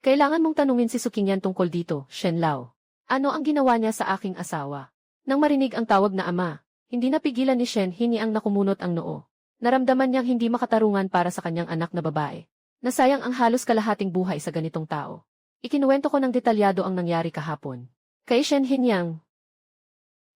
Kailangan mong tanungin si Su Qingyan tungkol dito, Shen Lao. Ano ang ginawa niya sa aking asawa? Nang marinig ang tawag na ama, hindi napigilan ni Shen Henny ang nakumunot ang noo. Naramdaman niyang hindi makatarungan para sa kanyang anak na babae. Nasayang ang halos kalahating buhay sa ganitong tao. Ikinuwento ko ng detalyado ang nangyari kahapon. Kay Shen Hinyang.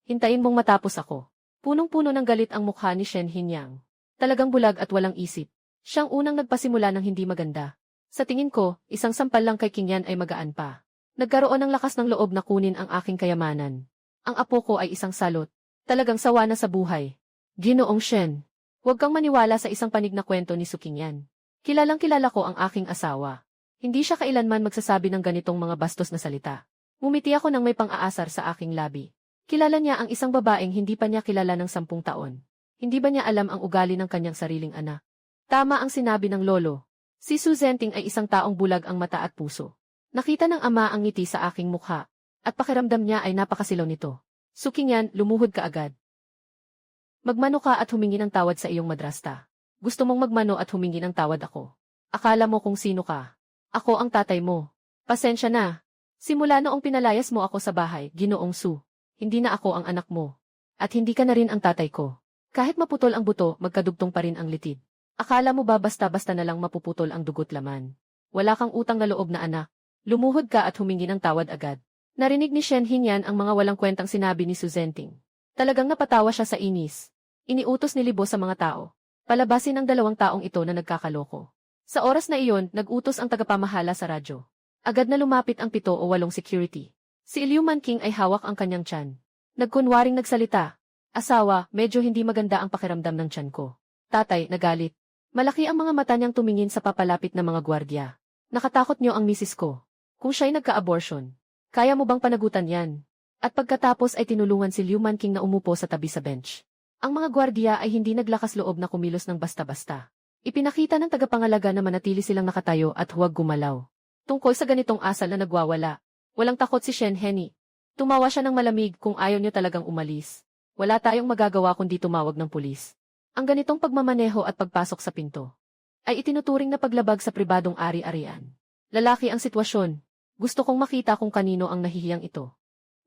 Hintayin mong matapos ako. Punong-puno ng galit ang mukha ni Shen Hinyang. Talagang bulag at walang isip. Siyang unang nagpasimula ng hindi maganda. Sa tingin ko, isang sampal lang kay Qingyan ay magaan pa. Nagkaroon ng lakas ng loob na kunin ang aking kayamanan. Ang apo ko ay isang salot. Talagang sawa na sa buhay. Ginoong Shen, huwag kang maniwala sa isang panig na kwento ni Su Qingyan. Kilalang kilala ko ang aking asawa. Hindi siya kailanman magsasabi ng ganitong mga bastos na salita. Ngumiti ako nang may pang-aasar sa aking labi. Kilala niya ang isang babaeng hindi pa niya kilala ng 10 taon. Hindi ba niya alam ang ugali ng kanyang sariling anak? Tama ang sinabi ng lolo. Si Su Zenting ay isang taong bulag ang mata at puso. Nakita ng ama ang ngiti sa aking mukha, at pakiramdam niya ay napakasilaw nito. Su Qingyan, lumuhod ka agad. Magmano ka at humingi ng tawad sa iyong madrasta. Gusto mong magmano at humingi ng tawad ako. Akala mo kung sino ka. Ako ang tatay mo. Pasensya na. Simula noong pinalayas mo ako sa bahay, Ginoong Su. Hindi na ako ang anak mo. At hindi ka na rin ang tatay ko. Kahit maputol ang buto, magkadugtong pa rin ang litid. Akala mo ba basta-basta na lang mapuputol ang dugo't laman? Wala kang utang na loob na anak. Lumuhod ka at humingi ng tawad agad. Narinig ni Shen Hinyang ang mga walang kwentang sinabi ni Su Zenting. Talagang napatawa siya sa inis. Iniutos ni Libo sa mga tao. Palabasin ang 2 taong ito na nagkakaloko. Sa oras na iyon, nag-utos ang tagapamahala sa radyo. Agad na lumapit ang 7 o 8 security. Si Liu Manqing ay hawak ang kanyang tiyan. Nagkunwaring nagsalita. Asawa, medyo hindi maganda ang pakiramdam ng tiyan ko. Tatay, nagalit. Malaki ang mga mata niyang tumingin sa papalapit na mga gwardya. Nakatakot niyo ang misis ko. Kung siya'y nagka-abortion, kaya mo bang panagutan yan? At pagkatapos ay tinulungan si Liu Manqing na umupo sa tabi sa bench. Ang mga gwardya ay hindi naglakas loob na kumilos ng basta-basta. Ipinakita ng tagapangalaga na manatili silang nakatayo at huwag gumalaw. Tungkol sa ganitong asal na nagwawala, walang takot si Shen Henny. Tumawa siya ng malamig kung ayaw niyo talagang umalis. Wala tayong magagawa kundi tumawag ng pulis. Ang ganitong pagmamaneho at pagpasok sa pinto ay itinuturing na paglabag sa pribadong ari-arian. Lalaki ang sitwasyon. Gusto kong makita kung kanino ang nahihiyang ito.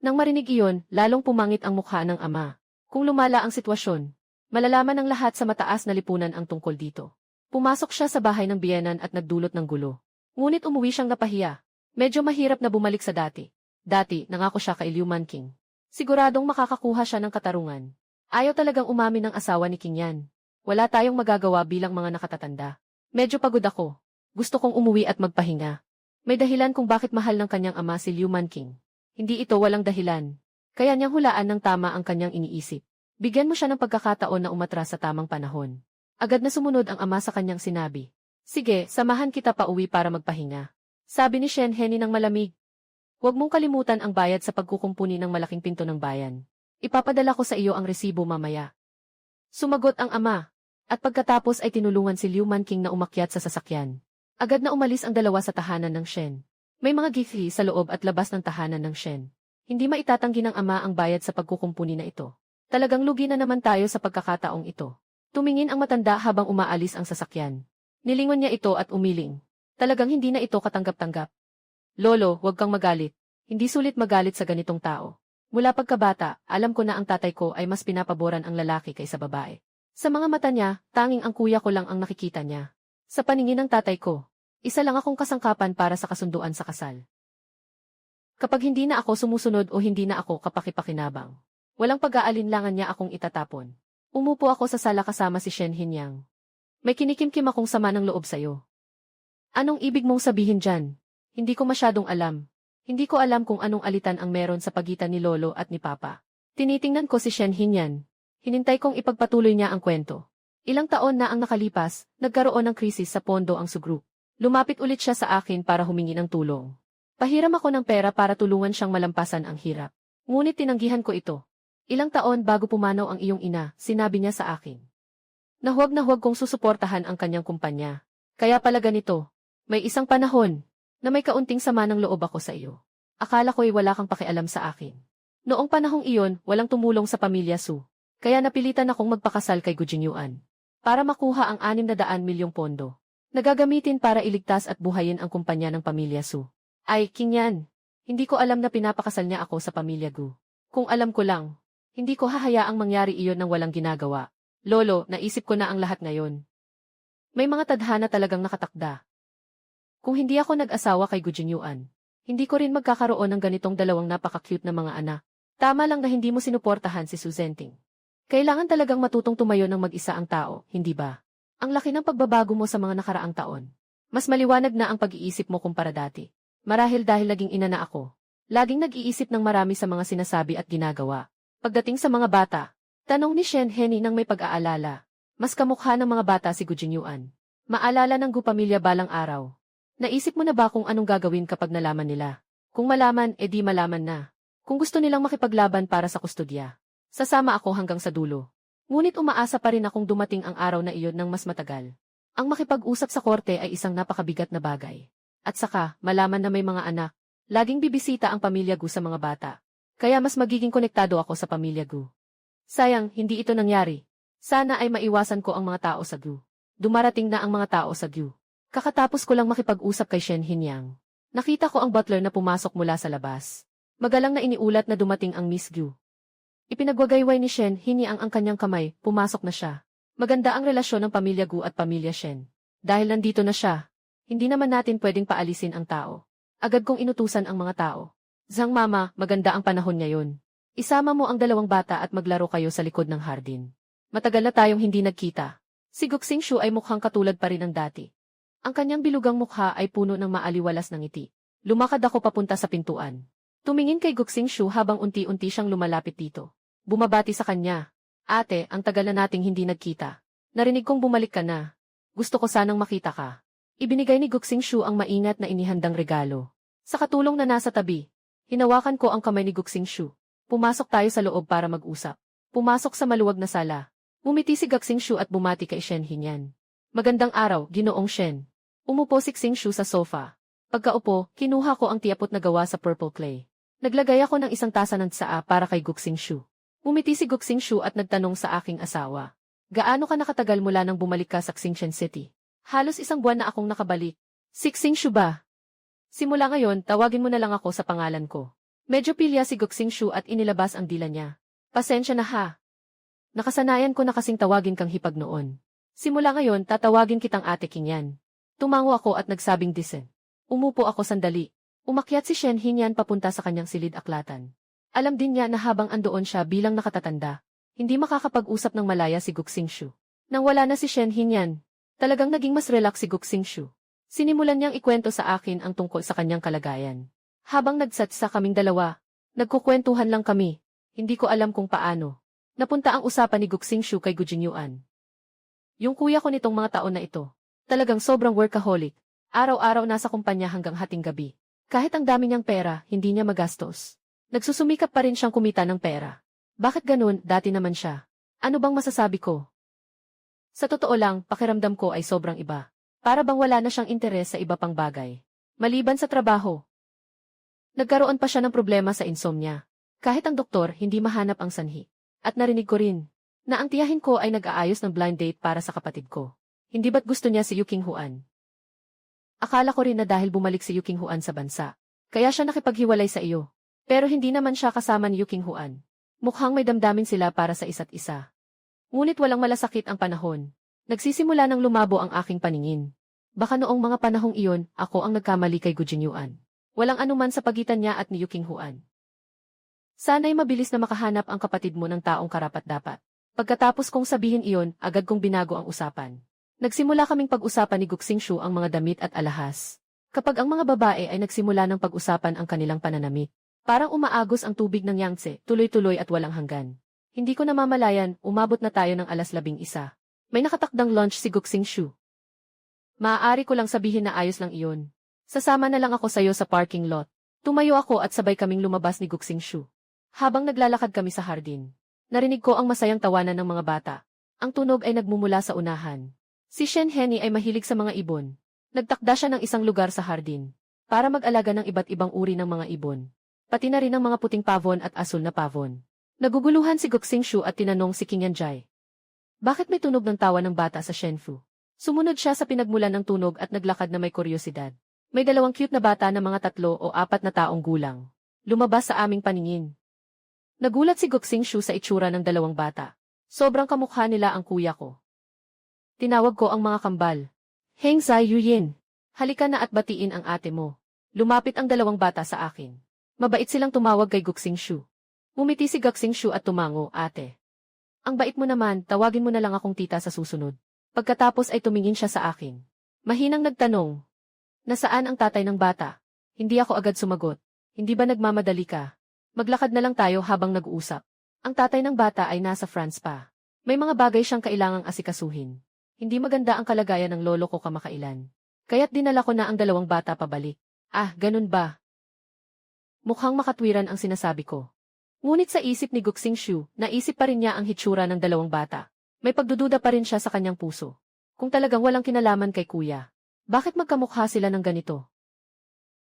Nang marinig iyon, lalong pumangit ang mukha ng ama. Kung lumala ang sitwasyon, malalaman ng lahat sa mataas na lipunan ang tungkol dito. Pumasok siya sa bahay ng biyenan at nagdulot ng gulo. Ngunit umuwi siyang napahiya. Medyo mahirap na bumalik sa dati. Dati, nangako siya kay Liu Manqing. Siguradong makakakuha siya ng katarungan. Ayaw talagang umamin ng asawa ni Qingyan. Wala tayong magagawa bilang mga nakatatanda. Medyo pagod ako. Gusto kong umuwi at magpahinga. May dahilan kung bakit mahal ng kanyang ama si Liu Manqing. Hindi ito walang dahilan. Kaya niyang hulaan ng tama ang kanyang iniisip. Bigyan mo siya ng pagkakataon na umatras sa tamang panahon. Agad na sumunod ang ama sa kanyang sinabi. Sige, samahan kita pa uwi para magpahinga. Sabi ni Shen Henny ng malamig. Huwag mong kalimutan ang bayad sa pagkukumpuni ng malaking pinto ng bayan. Ipapadala ko sa iyo ang resibo mamaya. Sumagot ang ama. At pagkatapos ay tinulungan si Liu Manqing na umakyat sa sasakyan. Agad na umalis ang 2 sa tahanan ng Shen. May mga gifi sa loob at labas ng tahanan ng Shen. Hindi maitatanggi ng ama ang bayad sa pagkukumpuni na ito. Talagang lugi na naman tayo sa pagkakataong ito. Tumingin ang matanda habang umaalis ang sasakyan. Nilingon niya ito at umiling. Talagang hindi na ito katanggap-tanggap. Lolo, huwag kang magalit. Hindi sulit magalit sa ganitong tao. Mula pagkabata, alam ko na ang tatay ko ay mas pinapaboran ang lalaki kaysa babae. Sa mga mata niya, tanging ang kuya ko lang ang nakikita niya. Sa paningin ng tatay ko, isa lang akong kasangkapan para sa kasunduan sa kasal. Kapag hindi na ako sumusunod o hindi na ako kapakipakinabang, walang pag-aalinlangan niya akong itatapon. Umupo ako sa sala kasama si Shen Hinyang. May kinikimkim akong sama ng loob sa'yo. Anong ibig mong sabihin dyan? Hindi ko masyadong alam. Hindi ko alam kung anong alitan ang meron sa pagitan ni Lolo at ni Papa. Tinitingnan ko si Shen Hinyan. Hinintay kong ipagpatuloy niya ang kwento. Ilang taon na ang nakalipas, nagkaroon ng krisis sa pondo ang Sugroup. Lumapit ulit siya sa akin para humingi ng tulong. Pahiram ako ng pera para tulungan siyang malampasan ang hirap. Ngunit tinanggihan ko ito. Ilang taon bago pumanaw ang iyong ina, sinabi niya sa akin na huwag kong susuportahan ang kanyang kumpanya. Kaya pala ganito, may isang panahon na may kaunting sama ng loob ako sa iyo. Akala ko'y wala kang pakialam sa akin. Noong panahong iyon, walang tumulong sa pamilya Su. Kaya napilitan akong magpakasal kay Gu Jinyuan para makuha ang 600 milyong pondo na gagamitin para iligtas at buhayin ang kumpanya ng pamilya Su. Ay, Kingyan, hindi ko alam na pinapakasal niya ako sa pamilya Gu. Kung alam ko lang, hindi ko hahayaang mangyari iyon nang walang ginagawa. Lolo, naisip ko na ang lahat ngayon. May mga tadhana talagang nakatakda. Kung hindi ako nag-asawa kay Gu Jinyuan, hindi ko rin magkakaroon ng ganitong dalawang napaka-cute na mga anak. Tama lang na hindi mo sinuportahan si Su Zenting. Kailangan talagang matutong tumayo ng mag-isa ang tao, hindi ba? Ang laki ng pagbabago mo sa mga nakaraang taon. Mas maliwanag na ang pag-iisip mo kumpara dati. Marahil dahil naging ina na ako. Laging nag-iisip ng marami sa mga sinasabi at ginagawa. Pagdating sa mga bata, tanong ni Shen Henny nang may pag-aalala. Mas kamukha ng mga bata si Gu Jinyuan. Maalala ng Gu pamilya balang araw. Naisip mo na ba kung anong gagawin kapag nalaman nila? Kung malaman, edi malaman na. Kung gusto nilang makipaglaban para sa kustodya, sasama ako hanggang sa dulo. Ngunit umaasa pa rin akong dumating ang araw na iyon ng mas matagal. Ang makipag-usap sa korte ay isang napakabigat na bagay. At saka, malaman na may mga anak. Laging bibisita ang pamilya Gu sa mga bata. Kaya mas magiging konektado ako sa pamilya Gu. Sayang, hindi ito nangyari. Sana ay maiwasan ko ang mga tao sa Gu. Dumarating na ang mga tao sa Gu. Kakatapos ko lang makipag-usap kay Shen Hinyang. Nakita ko ang butler na pumasok mula sa labas. Magalang na iniulat na dumating ang Miss Gu. Ipinagwagayway ni Shen Hinyang ang kanyang kamay, pumasok na siya. Maganda ang relasyon ng pamilya Gu at pamilya Shen. Dahil nandito na siya, hindi naman natin pwedeng paalisin ang tao. Agad kong inutusan ang mga tao. Zhang mama, maganda ang panahon ngayon. Isama mo ang dalawang bata at maglaro kayo sa likod ng hardin. Matagal na tayong hindi nagkita. Si Guxing Shu ay mukhang katulad pa rin ng dati. Ang kanyang bilugang mukha ay puno ng maaliwalas ng ngiti. Lumakad ako papunta sa pintuan. Tumingin kay Guxing Shu habang unti-unti siyang lumalapit dito. Bumabati sa kanya. Ate, ang tagal na nating hindi nagkita. Narinig kong bumalik ka na. Gusto ko sanang makita ka. Ibinigay ni Guxing Shu ang maingat na inihandang regalo. Sa katulong na nasa tabi, hinawakan ko ang kamay ni Guxing Shu. Pumasok tayo sa loob para mag-usap. Pumasok sa maluwag na sala. Ngumiti si Guxing Shu at bumati kay Shen Hinyan. Magandang araw, Ginoong Shen. Umupo si Guxing Shu sa sofa. Pagkaupo, kinuha ko ang tiapot na gawa sa purple clay. Naglagay ako ng isang tasa ng tsaa para kay Guxing Shu. Umiti si Guxing Shu at nagtanong sa aking asawa. Gaano ka nakatagal mula nang bumalik ka sa Xingshen City? Halos 1 buwan na akong nakabalik. Si Guxing Shu ba? Simula ngayon, tawagin mo na lang ako sa pangalan ko. Medyo pilya si Guxing Shu at inilabas ang dila niya. Pasensya na ha. Nakasanayan ko na kasing tawagin kang hipag noon. Simula ngayon, tatawagin kitang Ate Kingyan. Tumango ako at nagsabing disen. Umupo ako sandali. Umakyat si Shen Hinyan papunta sa kanyang silid-aklatan. Alam din niya na habang andoon siya bilang nakatatanda, hindi makakapag-usap ng malaya si Guxing Shu. Nang wala na si Shen Hinyan, talagang naging mas relax si Guxing Shu. Sinimulan niyang ikwento sa akin ang tungkol sa kanyang kalagayan. Habang nagsatsa kaming dalawa, nagkukwentuhan lang kami. Hindi ko alam kung paano. Napunta ang usapan ni Guxing Shu kay Gu Jinyuan. Yung kuya ko nitong mga taon na ito, talagang sobrang workaholic. Araw-araw nasa kumpanya hanggang hating gabi. Kahit ang dami niyang pera, hindi niya magastos. Nagsusumikap pa rin siyang kumita ng pera. Bakit ganun? Dati naman siya. Ano bang masasabi ko? Sa totoo lang, pakiramdam ko ay sobrang iba. Para bang wala na siyang interes sa iba pang bagay. Maliban sa trabaho. Nagkaroon pa siya ng problema sa insomnia. Kahit ang doktor, hindi mahanap ang sanhi. At narinig ko rin, na ang tiyahin ko ay nag-aayos ng blind date para sa kapatid ko. Hindi ba't gusto niya si Yuking Huan? Akala ko rin na dahil bumalik si Yuking Huan sa bansa, kaya siya nakipaghiwalay sa iyo. Pero hindi naman siya kasama ni Yuking Huan. Mukhang may damdamin sila para sa isa't isa. Ngunit walang malasakit ang panahon. Nagsisimula ng lumabo ang aking paningin. Baka noong mga panahong iyon, ako ang nagkamali kay Gu Jinyuan. Walang anuman sa pagitan niya at ni Yu Qinghuan. Sana'y mabilis na makahanap ang kapatid mo ng taong karapat-dapat. Pagkatapos kong sabihin iyon, agad kong binago ang usapan. Nagsimula kaming pag-usapan ni Gu Xingshu ang mga damit at alahas. Kapag ang mga babae ay nagsimula ng pag-usapan ang kanilang pananamit, parang umaagos ang tubig ng Yangtze, tuloy-tuloy at walang hanggan. Hindi ko namamalayan, umabot na tayo ng 11:00. May nakatakdang lunch si Gu Xingshu. Maaari ko lang sabihin na ayos lang iyon. Sasama na lang ako sayo sa parking lot. Tumayo ako at sabay kaming lumabas ni Gu Xingshu. Habang naglalakad kami sa hardin, narinig ko ang masayang tawanan ng mga bata. Ang tunog ay nagmumula sa unahan. Si Shen Henny ay mahilig sa mga ibon. Nagtakda siya ng isang lugar sa hardin para mag-alaga ng iba't ibang uri ng mga ibon. Pati na rin ng mga puting pavon at asul na pavon. Naguguluhan si Gu Xingshu at tinanong si King Yanjai. Bakit may tunog ng tawa ng bata sa Shenfu? Sumunod siya sa pinagmulan ng tunog at naglakad na may kuryosidad. May 2 cute na bata na mga 3 o 4 na taong gulang. Lumabas sa aming paningin. Nagulat si Gu Xingshu sa itsura ng 2 bata. Sobrang kamukha nila ang kuya ko. Tinawag ko ang mga kambal. Heng Zai Yuyin, halika na at batiin ang ate mo. Lumapit ang 2 bata sa akin. Mabait silang tumawag kay Gu Xingshu. Ngumiti si Gu Xingshu at tumango, ate. Ang bait mo naman, tawagin mo na lang akong tita sa susunod. Pagkatapos ay tumingin siya sa akin. Mahinang nagtanong. Nasaan ang tatay ng bata? Hindi ako agad sumagot. Hindi ba nagmamadali ka? Maglakad na lang tayo habang nag-uusap. Ang tatay ng bata ay nasa France pa. May mga bagay siyang kailangang asikasuhin. Hindi maganda ang kalagayan ng lolo ko kamakailan. Kaya't dinala ko na ang 2 bata pabalik. Ah, ganun ba? Mukhang makatwiran ang sinasabi ko. Ngunit sa isip ni Gu Xingshu, naisip pa rin niya ang hitsura ng 2 bata. May pagdududa pa rin siya sa kanyang puso. Kung talagang walang kinalaman kay kuya, bakit magkamukha sila ng ganito?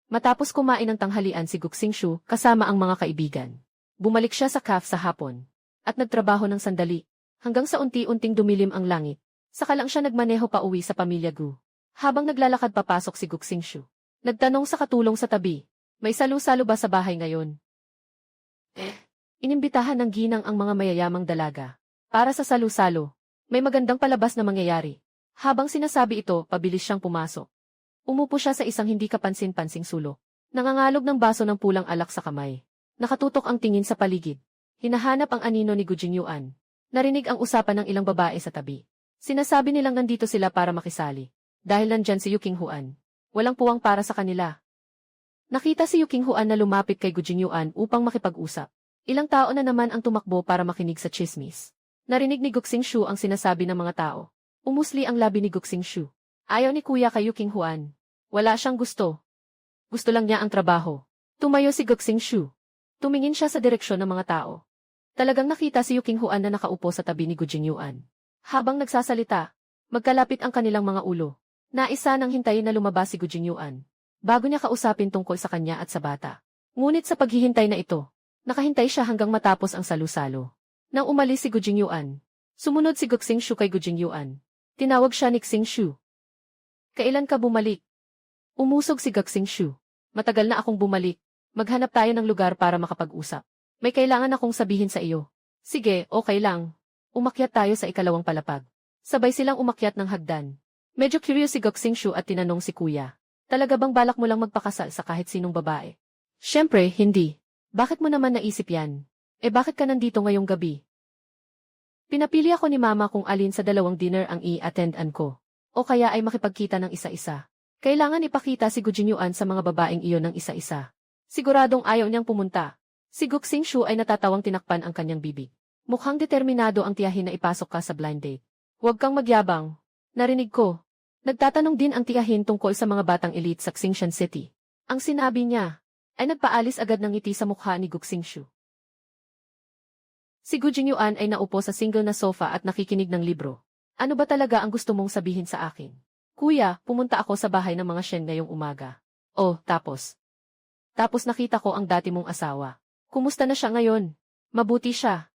Matapos kumain ng tanghalian si Gu Xingshu kasama ang mga kaibigan. Bumalik siya sa cafe sa hapon at nagtrabaho ng sandali hanggang sa unti-unting dumilim ang langit. Saka lang siya nagmaneho pa uwi sa pamilya Gu. Habang naglalakad papasok si Gu Xingshu, nagtanong sa katulong sa tabi, may salu-salo ba sa bahay ngayon? Inimbitahan ng ginang ang mga mayayamang dalaga. Para sa salu-salo, may magandang palabas na mangyayari. Habang sinasabi ito, pabilis siyang pumasok. Umupo siya sa isang hindi kapansin-pansing sulok. Nangangalog ng baso ng pulang alak sa kamay. Nakatutok ang tingin sa paligid. Hinahanap ang anino ni Gu Jinyuan. Narinig ang usapan ng ilang babae sa tabi. Sinasabi nilang nandito sila para makisali. Dahil nandyan si Yu Qinghuan. Walang puwang para sa kanila. Nakita si Yu Qinghuan na lumapit kay Gu Jinyuan upang makipag-usap. Ilang tao na naman ang tumakbo para makinig sa chismis. Narinig ni Gu Xingshu ang sinasabi ng mga tao. Umusli ang labi ni Gu Xingshu. Ayaw ni kuya kay Yu Qinghuan. Wala siyang gusto. Gusto lang niya ang trabaho. Tumayo si Gu Xingshu. Tumingin siya sa direksyon ng mga tao. Talagang nakita si Yu Qinghuan na nakaupo sa tabi ni Gu Jinyuan. Habang nagsasalita, magkalapit ang kanilang mga ulo. Naisa nang hintayin na lumabas si Gu Jinyuan. Bago niya kausapin tungkol sa kanya at sa bata. Ngunit sa paghihintay na ito, nakahintay siya hanggang matapos ang salu-salo. Nang umalis si Gu Jinyuan, sumunod si Gu Xingshu kay Gu Jinyuan. Tinawag siya ni Xingshu. Kailan ka bumalik? Umusog si Gu Xingshu. Matagal na akong bumalik. Maghanap tayo ng lugar para makapag-usap. May kailangan akong sabihin sa iyo. Sige, okay lang. Umakyat tayo sa 2 palapag. Sabay silang umakyat ng hagdan. Medyo curious si Gu Xingshu at tinanong si kuya. Talaga bang balak mo lang magpakasal sa kahit sinong babae? Siyempre, hindi. Bakit mo naman naisip yan? Bakit ka nandito ngayong gabi? Pinapili ako ni mama kung alin sa 2 dinner ang i-attendan ko. O kaya ay makipagkita ng isa-isa. Kailangan ipakita si Gu Jinyuan sa mga babaeng iyon ng isa-isa. Siguradong ayaw niyang pumunta. Si Gu Xingshu ay natatawang tinakpan ang kanyang bibig. Mukhang determinado ang tiyahin na ipasok ka sa blind date. Huwag kang magyabang. Narinig ko. Nagtatanong din ang tiyahin tungkol sa mga batang elite sa Xingshan City. Ang sinabi niya ay nagpaalis agad ng ngiti sa mukha ni Gu Xingshu. Si Gu Jinyuan ay naupo sa single na sofa at nakikinig ng libro. Ano ba talaga ang gusto mong sabihin sa akin? Kuya, pumunta ako sa bahay ng mga Shen ngayong umaga. Oh, tapos? Tapos nakita ko ang dati mong asawa. Kumusta na siya ngayon? Mabuti siya.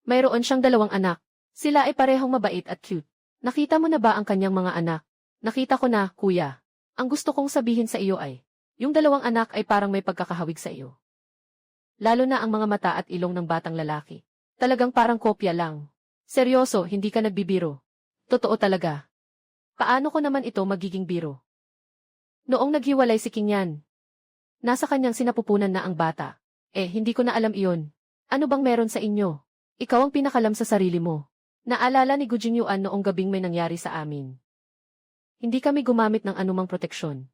Mayroon siyang 2 anak. Sila ay parehong mabait at cute. Nakita mo na ba ang kanyang mga anak? Nakita ko na, kuya. Ang gusto kong sabihin sa iyo ay, yung 2 anak ay parang may pagkakahawig sa iyo. Lalo na ang mga mata at ilong ng batang lalaki. Talagang parang kopya lang. Seryoso, hindi ka nagbibiro. Totoo talaga. Paano ko naman ito magiging biro? Noong naghiwalay si Kingyan, nasa kanyang sinapupunan na ang bata. Hindi ko na alam iyon. Ano bang meron sa inyo? Ikaw ang pinakalam sa sarili mo. Naalala ni Gu Jinyuan noong gabing may nangyari sa amin. Hindi kami gumamit ng anumang proteksyon.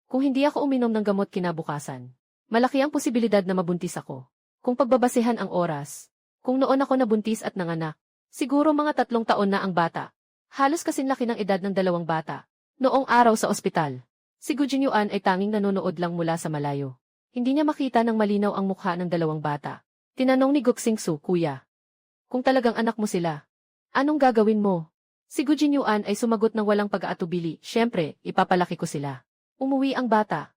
Kung hindi ako uminom ng gamot kinabukasan, malaki ang posibilidad na mabuntis ako. Kung pagbabasehan ang oras, kung noon ako nabuntis at nanganak, siguro mga 3 taon na ang bata. Halos kasinlaki ng edad ng 2 bata. Noong araw sa ospital, si Gu Jinyuan ay tanging nanonood lang mula sa malayo. Hindi niya makita ng malinaw ang mukha ng 2 bata. Tinanong ni Guxingsu, Kuya, kung talagang anak mo sila, anong gagawin mo? Si Gu Jinyuan ay sumagot ng walang pag-aatubili, syempre, ipapalaki ko sila. Umuwi ang bata.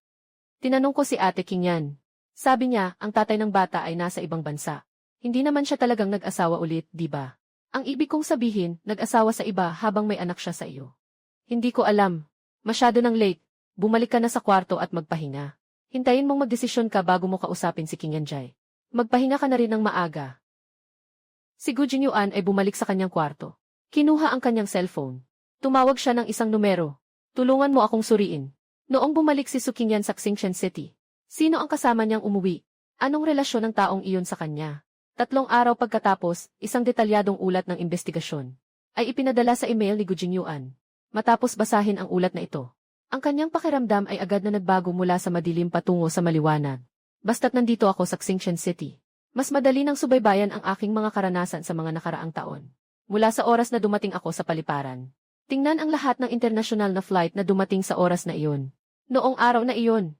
Tinanong ko si Ate Kingyan. Sabi niya, ang tatay ng bata ay nasa ibang bansa. Hindi naman siya talagang nag-asawa ulit, di ba? Ang ibig kong sabihin, nag-asawa sa iba habang may anak siya sa iyo. Hindi ko alam. Masyado nang late. Bumalik ka na sa kwarto at magpahinga. Hintayin mong magdesisyon ka bago mo kausapin si King Yanjay. Magpahinga ka na rin ng maaga. Si Gu Jinyuan ay bumalik sa kanyang kwarto. Kinuha ang kanyang cellphone. Tumawag siya ng isang numero. Tulungan mo akong suriin. Noong bumalik si Su Qingyan sa Xingshan City, sino ang kasama niyang umuwi? Anong relasyon ng taong iyon sa kanya? 3 araw pagkatapos, isang detalyadong ulat ng investigasyon ay ipinadala sa email ni Gu Jinyuan. Matapos basahin ang ulat na ito, ang kanyang pakiramdam ay agad na nagbago mula sa madilim patungo sa maliwanag. Basta't nandito ako sa Xingshan City, mas madali nang subaybayan ang aking mga karanasan sa mga nakaraang taon. Mula sa oras na dumating ako sa paliparan, tingnan ang lahat ng international na flight na dumating sa oras na iyon. Noong araw na iyon,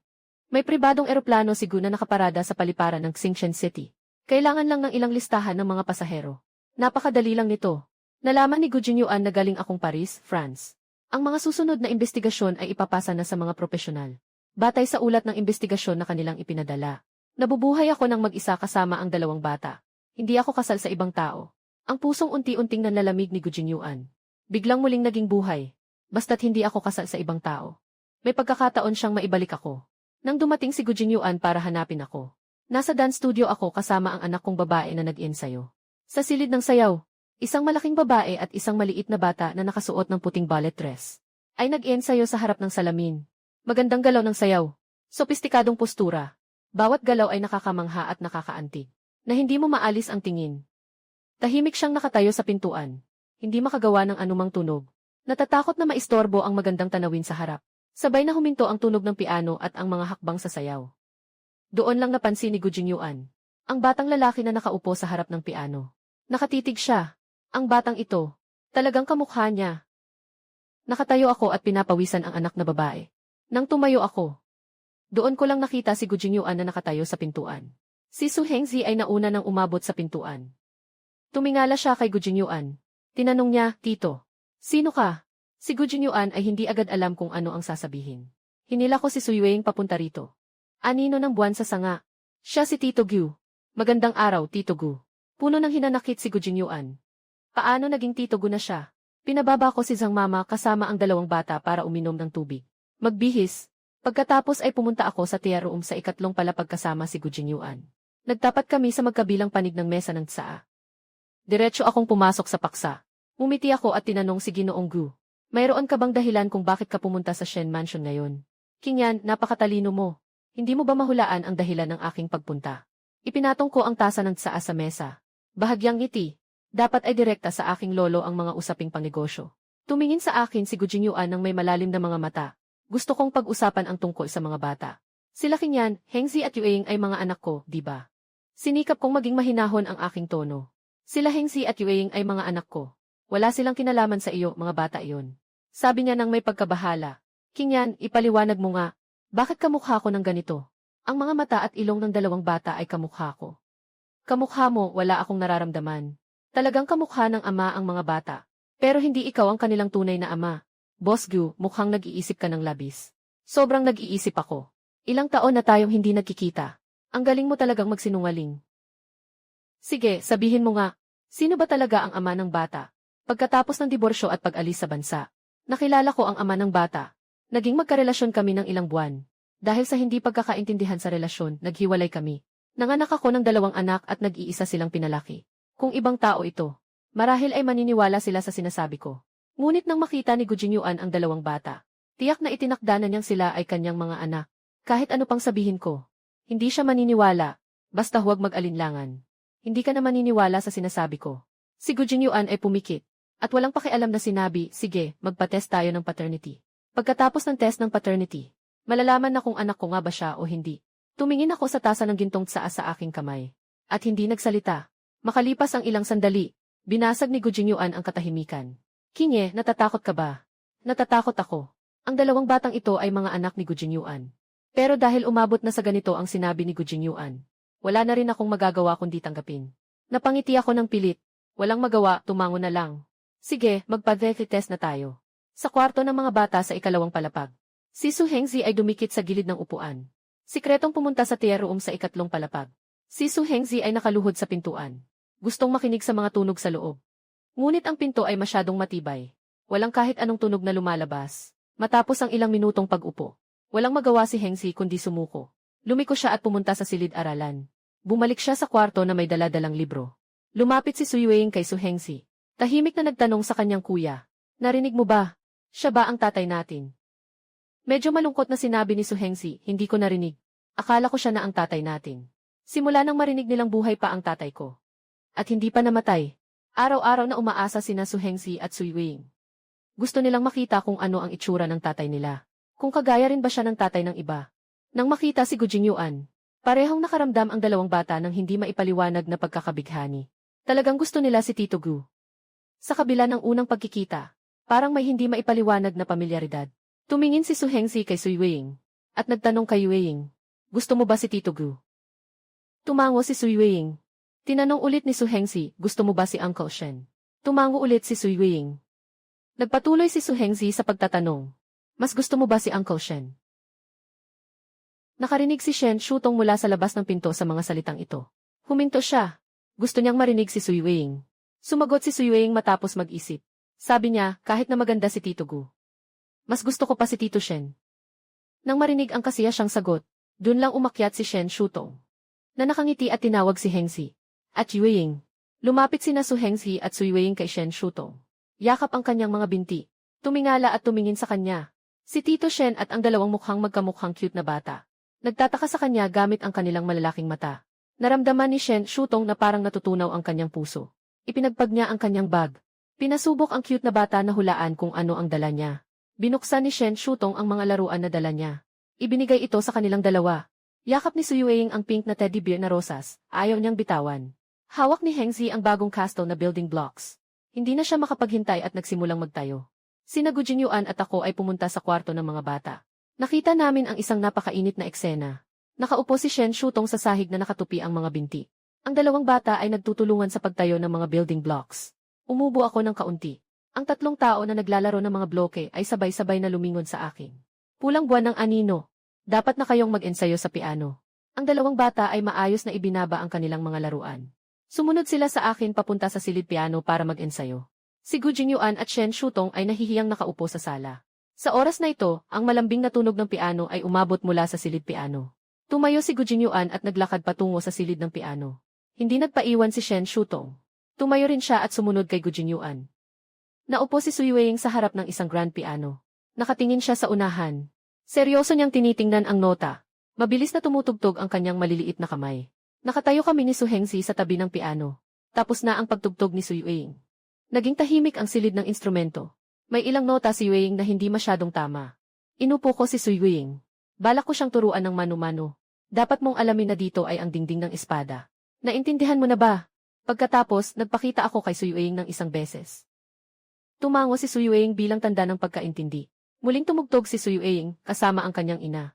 may pribadong eroplano si Gu na nakaparada sa paliparan ng Xingshan City. Kailangan lang ng ilang listahan ng mga pasahero. Napakadali lang nito. Nalaman ni Gu Jinyuan na galing akong Paris, France. Ang mga susunod na investigasyon ay ipapasa na sa mga propesyonal. Batay sa ulat ng investigasyon na kanilang ipinadala. Nabubuhay ako ng mag-isa kasama ang 2 bata. Hindi ako kasal sa ibang tao. Ang pusong unti-unting nanlalamig ni Gu Jinyuan. Biglang muling naging buhay. Basta't hindi ako kasal sa ibang tao. May pagkakataon siyang maibalik ako. Nang dumating si Gu Jinyuan para hanapin ako, nasa dance studio ako kasama ang anak kong babae na nag-ensayo. Sa silid ng sayaw, isang malaking babae at isang maliit na bata na nakasuot ng puting ballet dress ay nag-ensayo sa harap ng salamin. Magandang galaw ng sayaw. Sopistikadong postura. Bawat galaw ay nakakamangha at nakakaantig, na hindi mo maalis ang tingin. Tahimik siyang nakatayo sa pintuan. Hindi makagawa ng anumang tunog. Natatakot na maistorbo ang magandang tanawin sa harap. Sabay na huminto ang tunog ng piano at ang mga hakbang sa sayaw. Doon lang napansin ni Gu Jinyuan ang batang lalaki na nakaupo sa harap ng piano. Nakatitig siya. Ang batang ito, talagang kamukha niya. Nakatayo ako at pinapawisan ang anak na babae. Nang tumayo ako, doon ko lang nakita si Gu Jinyuan na nakatayo sa pintuan. Si Su Hengzi ay nauna nang umabot sa pintuan. Tumingala siya kay Gu Jinyuan. Tinanong niya, Tito, sino ka? Si Gu Jinyuan ay hindi agad alam kung ano ang sasabihin. Hinila ko si Su Yueng papunta rito. Anino ng buwan sa sanga. Siya si Tito Gu. Magandang araw, Tito Gu. Puno ng hinanakit si Gu Jinyuan. Paano naging Tito Gu na siya? Pinababa ko si Zhang Mama kasama ang 2 bata para uminom ng tubig. Magbihis. Pagkatapos ay pumunta ako sa tea room sa 2 palapag kasama si Gu Jinyuan. Nagtapat kami sa magkabilang panig ng mesa ng tsaa. Diretso akong pumasok sa paksa. Umiti ako at tinanong si Ginoong Gu. Mayroon ka bang dahilan kung bakit ka pumunta sa Shen Mansion ngayon? Kingyan, napakatalino mo. Hindi mo ba mahulaan ang dahilan ng aking pagpunta? Ipinatong ko ang tasa ng tsaa sa mesa. Bahagyang ngiti. Dapat ay direkta sa aking lolo ang mga usaping pangnegosyo. Tumingin sa akin si Gu Jinyuan ng may malalim na mga mata. Gusto kong pag-usapan ang tungkol sa mga bata. Sila Kingyan, Hengzi at Yueng ay mga anak ko, di ba? Sinikap kong maging mahinahon ang aking tono. Sila Hengzi at Yueng ay mga anak ko. Wala silang kinalaman sa iyo, mga bata iyon. Sabi niya nang may pagkabahala. Kingyan, ipaliwanag mo nga. Bakit kamukha ko ng ganito? Ang mga mata at ilong ng 2 bata ay kamukha ko. Kamukha mo, wala akong nararamdaman. Talagang kamukha ng ama ang mga bata. Pero hindi ikaw ang kanilang tunay na ama. Boss Gu, mukhang nag-iisip ka ng labis. Sobrang nag-iisip ako. Ilang taon na tayong hindi nagkikita. Ang galing mo talagang magsinungaling. Sige, sabihin mo nga, sino ba talaga ang ama ng bata? Pagkatapos ng diborsyo at pag-alis sa bansa, nakilala ko ang ama ng bata. Naging magkarelasyon kami ng ilang buwan. Dahil sa hindi pagkakaintindihan sa relasyon, naghiwalay kami. Nanganak ako ng 2 anak at nag-iisa silang pinalaki. Kung ibang tao ito, Marahil ay maniniwala sila sa sinasabi ko. Ngunit nang makita ni Gu Jinyuan ang dalawang bata, tiyak na itinakda na niyang sila ay kanyang mga anak. Kahit ano pang sabihin ko, hindi siya maniniwala, basta huwag mag-alinlangan. Hindi ka na maniniwala sa sinasabi ko. Si Gu Jinyuan ay pumikit, at walang pakialam na sinabi, sige, magpa-test tayo ng paternity. Pagkatapos ng test ng paternity, malalaman na kung anak ko nga ba siya o hindi. Tumingin ako sa tasa ng gintong tsaa sa aking kamay. At hindi nagsalita. Makalipas ang ilang sandali, binasag ni Gu Jinyuan ang katahimikan. Kinye, natatakot ka ba? Natatakot ako. Ang dalawang batang ito ay mga anak ni Gu Jinyuan. Pero dahil umabot na sa ganito ang sinabi ni Gu Jinyuan, wala na rin akong magagawa kundi tanggapin. Napangiti ako ng pilit. Walang magawa, tumango na lang. Sige, magpa-detective test na tayo. Sa kwarto ng mga bata sa ikalawang palapag. Si Su Hengzi ay dumikit sa gilid ng upuan. Sikretong pumunta sa tier room sa ikatlong palapag. Si Su Hengzi ay nakaluhod sa pintuan. Gustong makinig sa mga tunog sa loob. Ngunit ang pinto ay masyadong matibay. Walang kahit anong tunog na lumalabas. Matapos ang ilang minutong pag-upo, walang magawa si Hengzi kundi sumuko. Lumiko siya at pumunta sa silid-aralan. Bumalik siya sa kwarto na may dala-dalang libro. Lumapit si Su Yueying kay Su Hengzi. Tahimik na nagtanong sa kanyang kuya. Narinig mo ba? Siya ba ang tatay natin? Medyo malungkot na sinabi ni Su Hengzi, hindi ko narinig. Akala ko siya na ang tatay natin. Simula nang marinig nilang buhay pa ang tatay ko. At hindi pa namatay. Araw-araw na umaasa sina Su Hengzi at Su Yueying. Gusto nilang makita kung ano ang itsura ng tatay nila. Kung kagaya rin ba siya ng tatay ng iba. Nang makita si Gu Jinyuan, parehong nakaramdam ang dalawang bata ng hindi maipaliwanag na pagkakabighani. Talagang gusto nila si Tito Gu. Sa kabila ng unang pagkikita, parang may hindi maipaliwanag na pamilyaridad. Tumingin si Su Hengzi kay Su Yueying, at nagtanong kay Yueying, gusto mo ba si Tito Gu? Tumango si Su Yueying. Tinanong ulit ni Su Hengzi, gusto mo ba si Uncle Shen? Tumango ulit si Su Yueying. Nagpatuloy si Su Hengzi sa pagtatanong, mas gusto mo ba si Uncle Shen? Nakarinig si Shen Shutong mula sa labas ng pinto sa mga salitang ito. Huminto siya. Gusto niyang marinig si Su Yueying. Sumagot si Su Yueying matapos mag-isip. Sabi niya, kahit na maganda si Tito Gu. Mas gusto ko pa si Tito Shen. Nang marinig ang kasiya siyang sagot, dun lang umakyat si Shen Shutong. Na nakangiti at tinawag si Hengzi. At Yueying. Lumapit sina Su Hengzi at Su Yueying kay Shen Shutong. Yakap ang kanyang mga binti. Tumingala at tumingin sa kanya. Si Tito Shen at ang dalawang mukhang magkamukhang cute na bata. Nagtataka sa kanya gamit ang kanilang malalaking mata. Naramdaman ni Shen Shutong na parang natutunaw ang kanyang puso. Ipinagpag niya ang kanyang bag. Pinasubok ang cute na bata na hulaan kung ano ang dala niya. Binuksan ni Shen Shutong ang mga laruan na dala niya. Ibinigay ito sa kanilang dalawa. Yakap ni Su Yueying ang pink na teddy bear na rosas. Ayaw niyang bitawan. Hawak ni Hengzi ang bagong castle na building blocks. Hindi na siya makapaghintay at nagsimulang magtayo. Sina Gu Jinyuan at ako ay pumunta sa kwarto ng mga bata. Nakita namin ang isang napakainit na eksena. Nakaupo si Shen Shutong sa sahig na nakatupi ang mga binti. Ang dalawang bata ay nagtutulungan sa pagtayo ng mga building blocks. Umubo ako ng kaunti. Ang tatlong tao na naglalaro ng mga bloke ay sabay-sabay na lumingon sa akin. Pulang buwan ng anino. Dapat na kayong mag-ensayo sa piano. Ang dalawang bata ay maayos na ibinaba ang kanilang mga laruan. Sumunod sila sa akin papunta sa silid piano para mag-ensayo. Si Gu Jinyuan at Shen Shutong ay nahihiyang nakaupo sa sala. Sa oras na ito, ang malambing na tunog ng piano ay umabot mula sa silid piano. Tumayo si Gu Jinyuan at naglakad patungo sa silid ng piano. Hindi nagpaiwan si Shen Shutong. Tumayo rin siya at sumunod kay Gu Jinyuan. Naupo si Su Yueying sa harap ng isang grand piano. Nakatingin siya sa unahan. Seryoso niyang tinitingnan ang nota. Mabilis na tumutugtog ang kanyang maliliit na kamay. Nakatayo kami ni Su Hengzi sa tabi ng piano. Tapos na ang pagtugtog ni Su Yueying. Naging tahimik ang silid ng instrumento. May ilang nota si Yueying na hindi masyadong tama. Inupo ko si Su Yueying. Balak ko siyang turuan ng mano-mano. Dapat mong alamin na dito ay ang dingding ng espada. Naintindihan mo na ba? Pagkatapos, nagpakita ako kay Su Yueying ng isang beses. Tumango si Su Yueying bilang tanda ng pagkaintindi. Muling tumugtog si Su Yueying, kasama ang kanyang ina.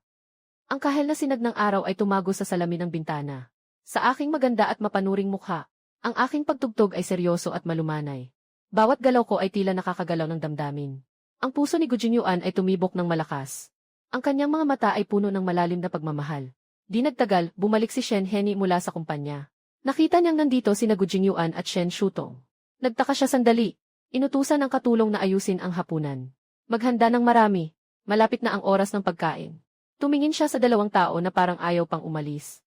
Ang kahel na sinag ng araw ay tumago sa salamin ng bintana. Sa aking maganda at mapanuring mukha, ang aking pagtugtog ay seryoso at malumanay. Bawat galaw ko ay tila nakakagalaw ng damdamin. Ang puso ni Gu Jinyuan ay tumibok ng malakas. Ang kanyang mga mata ay puno ng malalim na pagmamahal. Di nagtagal, bumalik si Shen Heni mula sa kumpanya. Nakita niyang nandito sina Gu Jinyuan at Shen Shutong. Nagtaka siya sandali. Inutusan ng katulong na ayusin ang hapunan. Maghanda ng marami. Malapit na ang oras ng pagkain. Tumingin siya sa dalawang tao na parang ayaw pang umalis.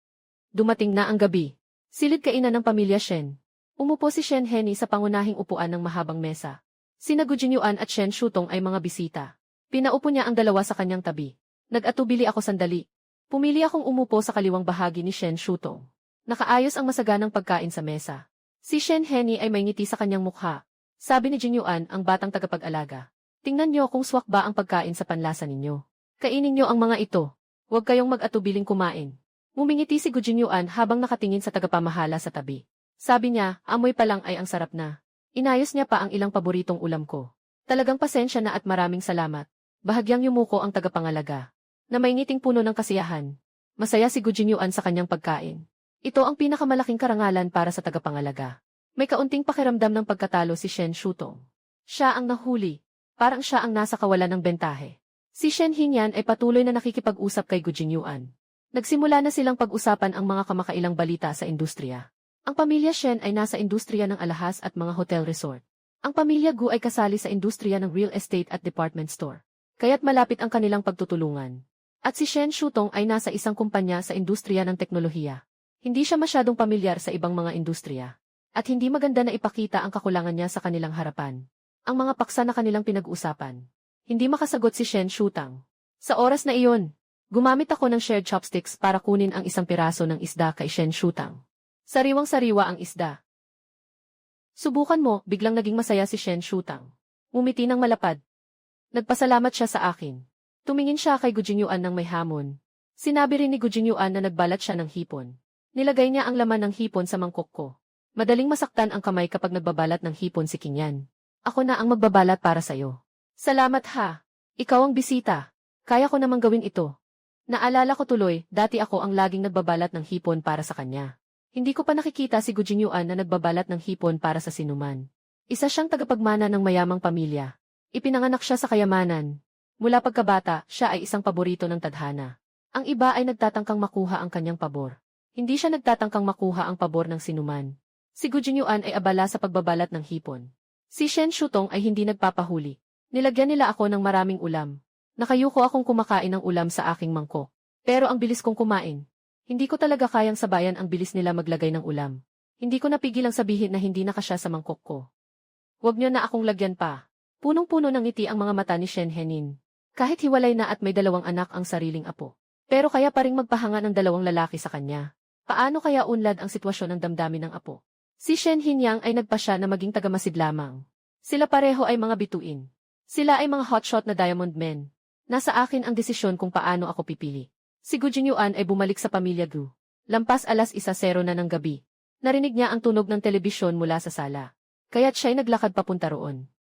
Dumating na ang gabi. Silid kainan ng pamilya Shen. Umupo si Shen Henny sa pangunahing upuan ng mahabang mesa. Sina Gu Jinyuan at Shen Shutong ay mga bisita. Pinaupo niya ang dalawa sa kanyang tabi. Nag-atubili ako sandali. Pumili akong umupo sa kaliwang bahagi ni Shen Shutong. Nakaayos ang masaganang pagkain sa mesa. Si Shen Henny ay may ngiti sa kanyang mukha. Sabi ni Jinyuan, ang batang tagapag-alaga. Tingnan niyo kung swak ba ang pagkain sa panlasa ninyo. Kainin niyo ang mga ito. Huwag kayong mag-atubiling kumain. Ngumingiti si Gu Jinyuan habang nakatingin sa tagapamahala sa tabi. Sabi niya, amoy pa lang ay ang sarap na. Inayos niya pa ang ilang paboritong ulam ko. Talagang pasensya na at maraming salamat. Bahagyang yumuko ang tagapangalaga. Na may ngiting puno ng kasiyahan. Masaya si Gu Jinyuan sa kanyang pagkain. Ito ang pinakamalaking karangalan para sa tagapangalaga. May kaunting pakiramdam ng pagkatalo si Shen Shutong. Siya ang nahuli. Parang siya ang nasa kawalan ng bentahe. Si Shen Hingyan ay patuloy na nakikipag-usap kay Gu Jinyuan. Nagsimula na silang pag-usapan ang mga kamakailang balita sa industriya. Ang pamilya Shen ay nasa industriya ng alahas at mga hotel resort. Ang pamilya Gu ay kasali sa industriya ng real estate at department store. Kaya't malapit ang kanilang pagtutulungan. At si Shen Shutong ay nasa isang kumpanya sa industriya ng teknolohiya. Hindi siya masyadong pamilyar sa ibang mga industriya. At hindi maganda na ipakita ang kakulangan niya sa kanilang harapan. Ang mga paksa na kanilang pinag-uusapan. Hindi makasagot si Shen Shutong. Sa oras na iyon, gumamit ako ng shared chopsticks para kunin ang isang piraso ng isda kay Shen Shutong. Sariwang-sariwa ang isda. Subukan mo, biglang naging masaya si Shen Shutong. Ngumiti ng malapad. Nagpasalamat siya sa akin. Tumingin siya kay Gu Jinyuan ng may hamon. Sinabi rin ni Gu Jinyuan na nagbalat siya ng hipon. Nilagay niya ang laman ng hipon sa mangkok ko. Madaling masaktan ang kamay kapag nagbabalat ng hipon si Qingyan. Ako na ang magbabalat para sa'yo. Salamat ha. Ikaw ang bisita. Kaya ko namang gawin ito. Naalala ko tuloy, dati ako ang laging nagbabalat ng hipon para sa kanya. Hindi ko pa nakikita si Gu Jinyuan na nagbabalat ng hipon para sa sinuman. Isa siyang tagapagmana ng mayamang pamilya. Ipinanganak siya sa kayamanan. Mula pagkabata, siya ay isang paborito ng tadhana. Ang iba ay nagtatangkang makuha ang kanyang pabor. Hindi siya nagtatangkang makuha ang pabor ng sinuman. Si Gu Jinyuan ay abala sa pagbabalat ng hipon. Si Shen Shutong ay hindi nagpapahuli. Nilagyan nila ako ng maraming ulam. Nakayuko akong kumakain ng ulam sa aking mangkok. Pero ang bilis kong kumain. Hindi ko talaga kayang sabayan ang bilis nila maglagay ng ulam. Hindi ko napigil ang sabihin na hindi nakasya sa mangkok ko. Huwag niyo na akong lagyan pa. Punong-puno ng ngiti ang mga mata ni Shen Henin. Kahit hiwalay na at may 2 anak ang sariling apo. Pero kaya pa ring magpahanga ng 2 lalaki sa kanya. Paano kaya unlad ang sitwasyon ng damdamin ng apo? Si Shen Hinyang ay nagpasya na maging tagamasid lamang. Sila pareho ay mga bituin. Sila ay mga hotshot na diamond men. Nasa akin ang desisyon kung paano ako pipili. Si Gu Jinyuan ay bumalik sa pamilya Gu. Lampas 1:00 na ng gabi. Narinig niya ang tunog ng telebisyon mula sa sala. Kaya't siya'y naglakad papunta roon.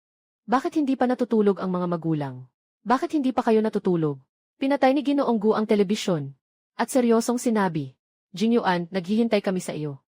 Bakit hindi pa natutulog ang mga magulang? Bakit hindi pa kayo natutulog? Pinatay ni Ginoong Gu ang telebisyon. At seryosong sinabi, Jinyuan, naghihintay kami sa iyo.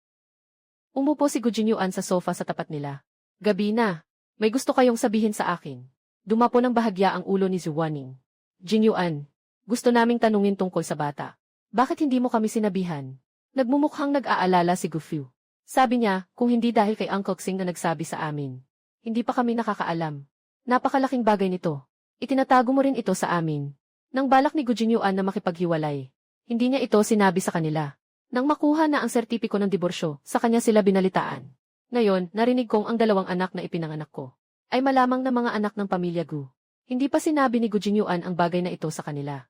Umupo si Gu Jinyuan sa sofa sa tapat nila. Gabi na. May gusto kayong sabihin sa akin. Dumapo ng bahagya ang ulo ni Zuwaning. Jinyuan, gusto naming tanungin tungkol sa bata. Bakit hindi mo kami sinabihan? Nagmumukhang nag-aalala si Gu Fu. Sabi niya, kung hindi dahil kay Uncle Xing na nagsabi sa amin. Hindi pa kami nakakaalam. Napakalaking bagay nito. Itinatago mo rin ito sa amin. Nang balak ni Gu Jinyuan na makipaghiwalay. Hindi niya ito sinabi sa kanila. Nang makuha na ang sertipiko ng diborsyo, sa kanya sila binalitaan. Ngayon, narinig kong ang 2 anak na ipinanganak ko ay malamang na mga anak ng pamilya Gu. Hindi pa sinabi ni Gu Jinyuan ang bagay na ito sa kanila.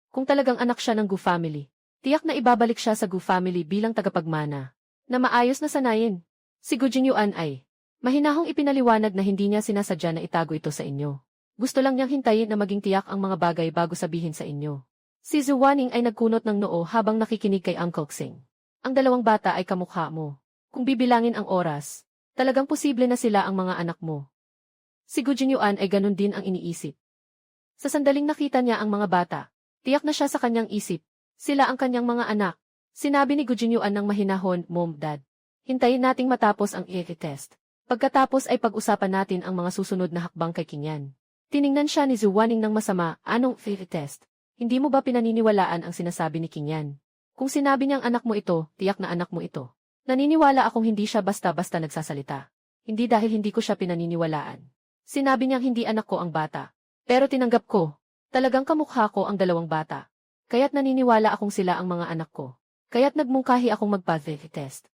Kung talagang anak siya ng Gu family, tiyak na ibabalik siya sa Gu family bilang tagapagmana. Na maayos na sanayin. Si Gu Jinyuan ay mahinahong ipinaliwanag na hindi niya sinasadya na itago ito sa inyo. Gusto lang niyang hintayin na maging tiyak ang mga bagay bago sabihin sa inyo. Si Zuwaning ay nagkunot ng noo habang nakikinig kay Uncle Xing. Ang 2 bata ay kamukha mo. Kung bibilangin ang oras, talagang posible na sila ang mga anak mo. Si Gu Jinyuan ay ganun din ang iniisip. Sa sandaling nakita niya ang mga bata, tiyak na siya sa kanyang isip. Sila ang kanyang mga anak. Sinabi ni Gu Jinyuan ng mahinahon, Mom, Dad. Hintayin nating matapos ang test. Pagkatapos ay pag-usapan natin ang mga susunod na hakbang kay Qingyan. Tiningnan siya ni Zuwaning ng masama, anong test? Hindi mo ba pinaniniwalaan ang sinasabi ni Qingyan? Kung sinabi niyang anak mo ito, tiyak na anak mo ito. Naniniwala akong hindi siya basta-basta nagsasalita. Hindi dahil hindi ko siya pinaniniwalaan. Sinabi niyang hindi anak ko ang bata. Pero tinanggap ko. Talagang kamukha ko ang 2 bata. Kaya't naniniwala akong sila ang mga anak ko. Kaya't nagmungkahi akong magpa-test.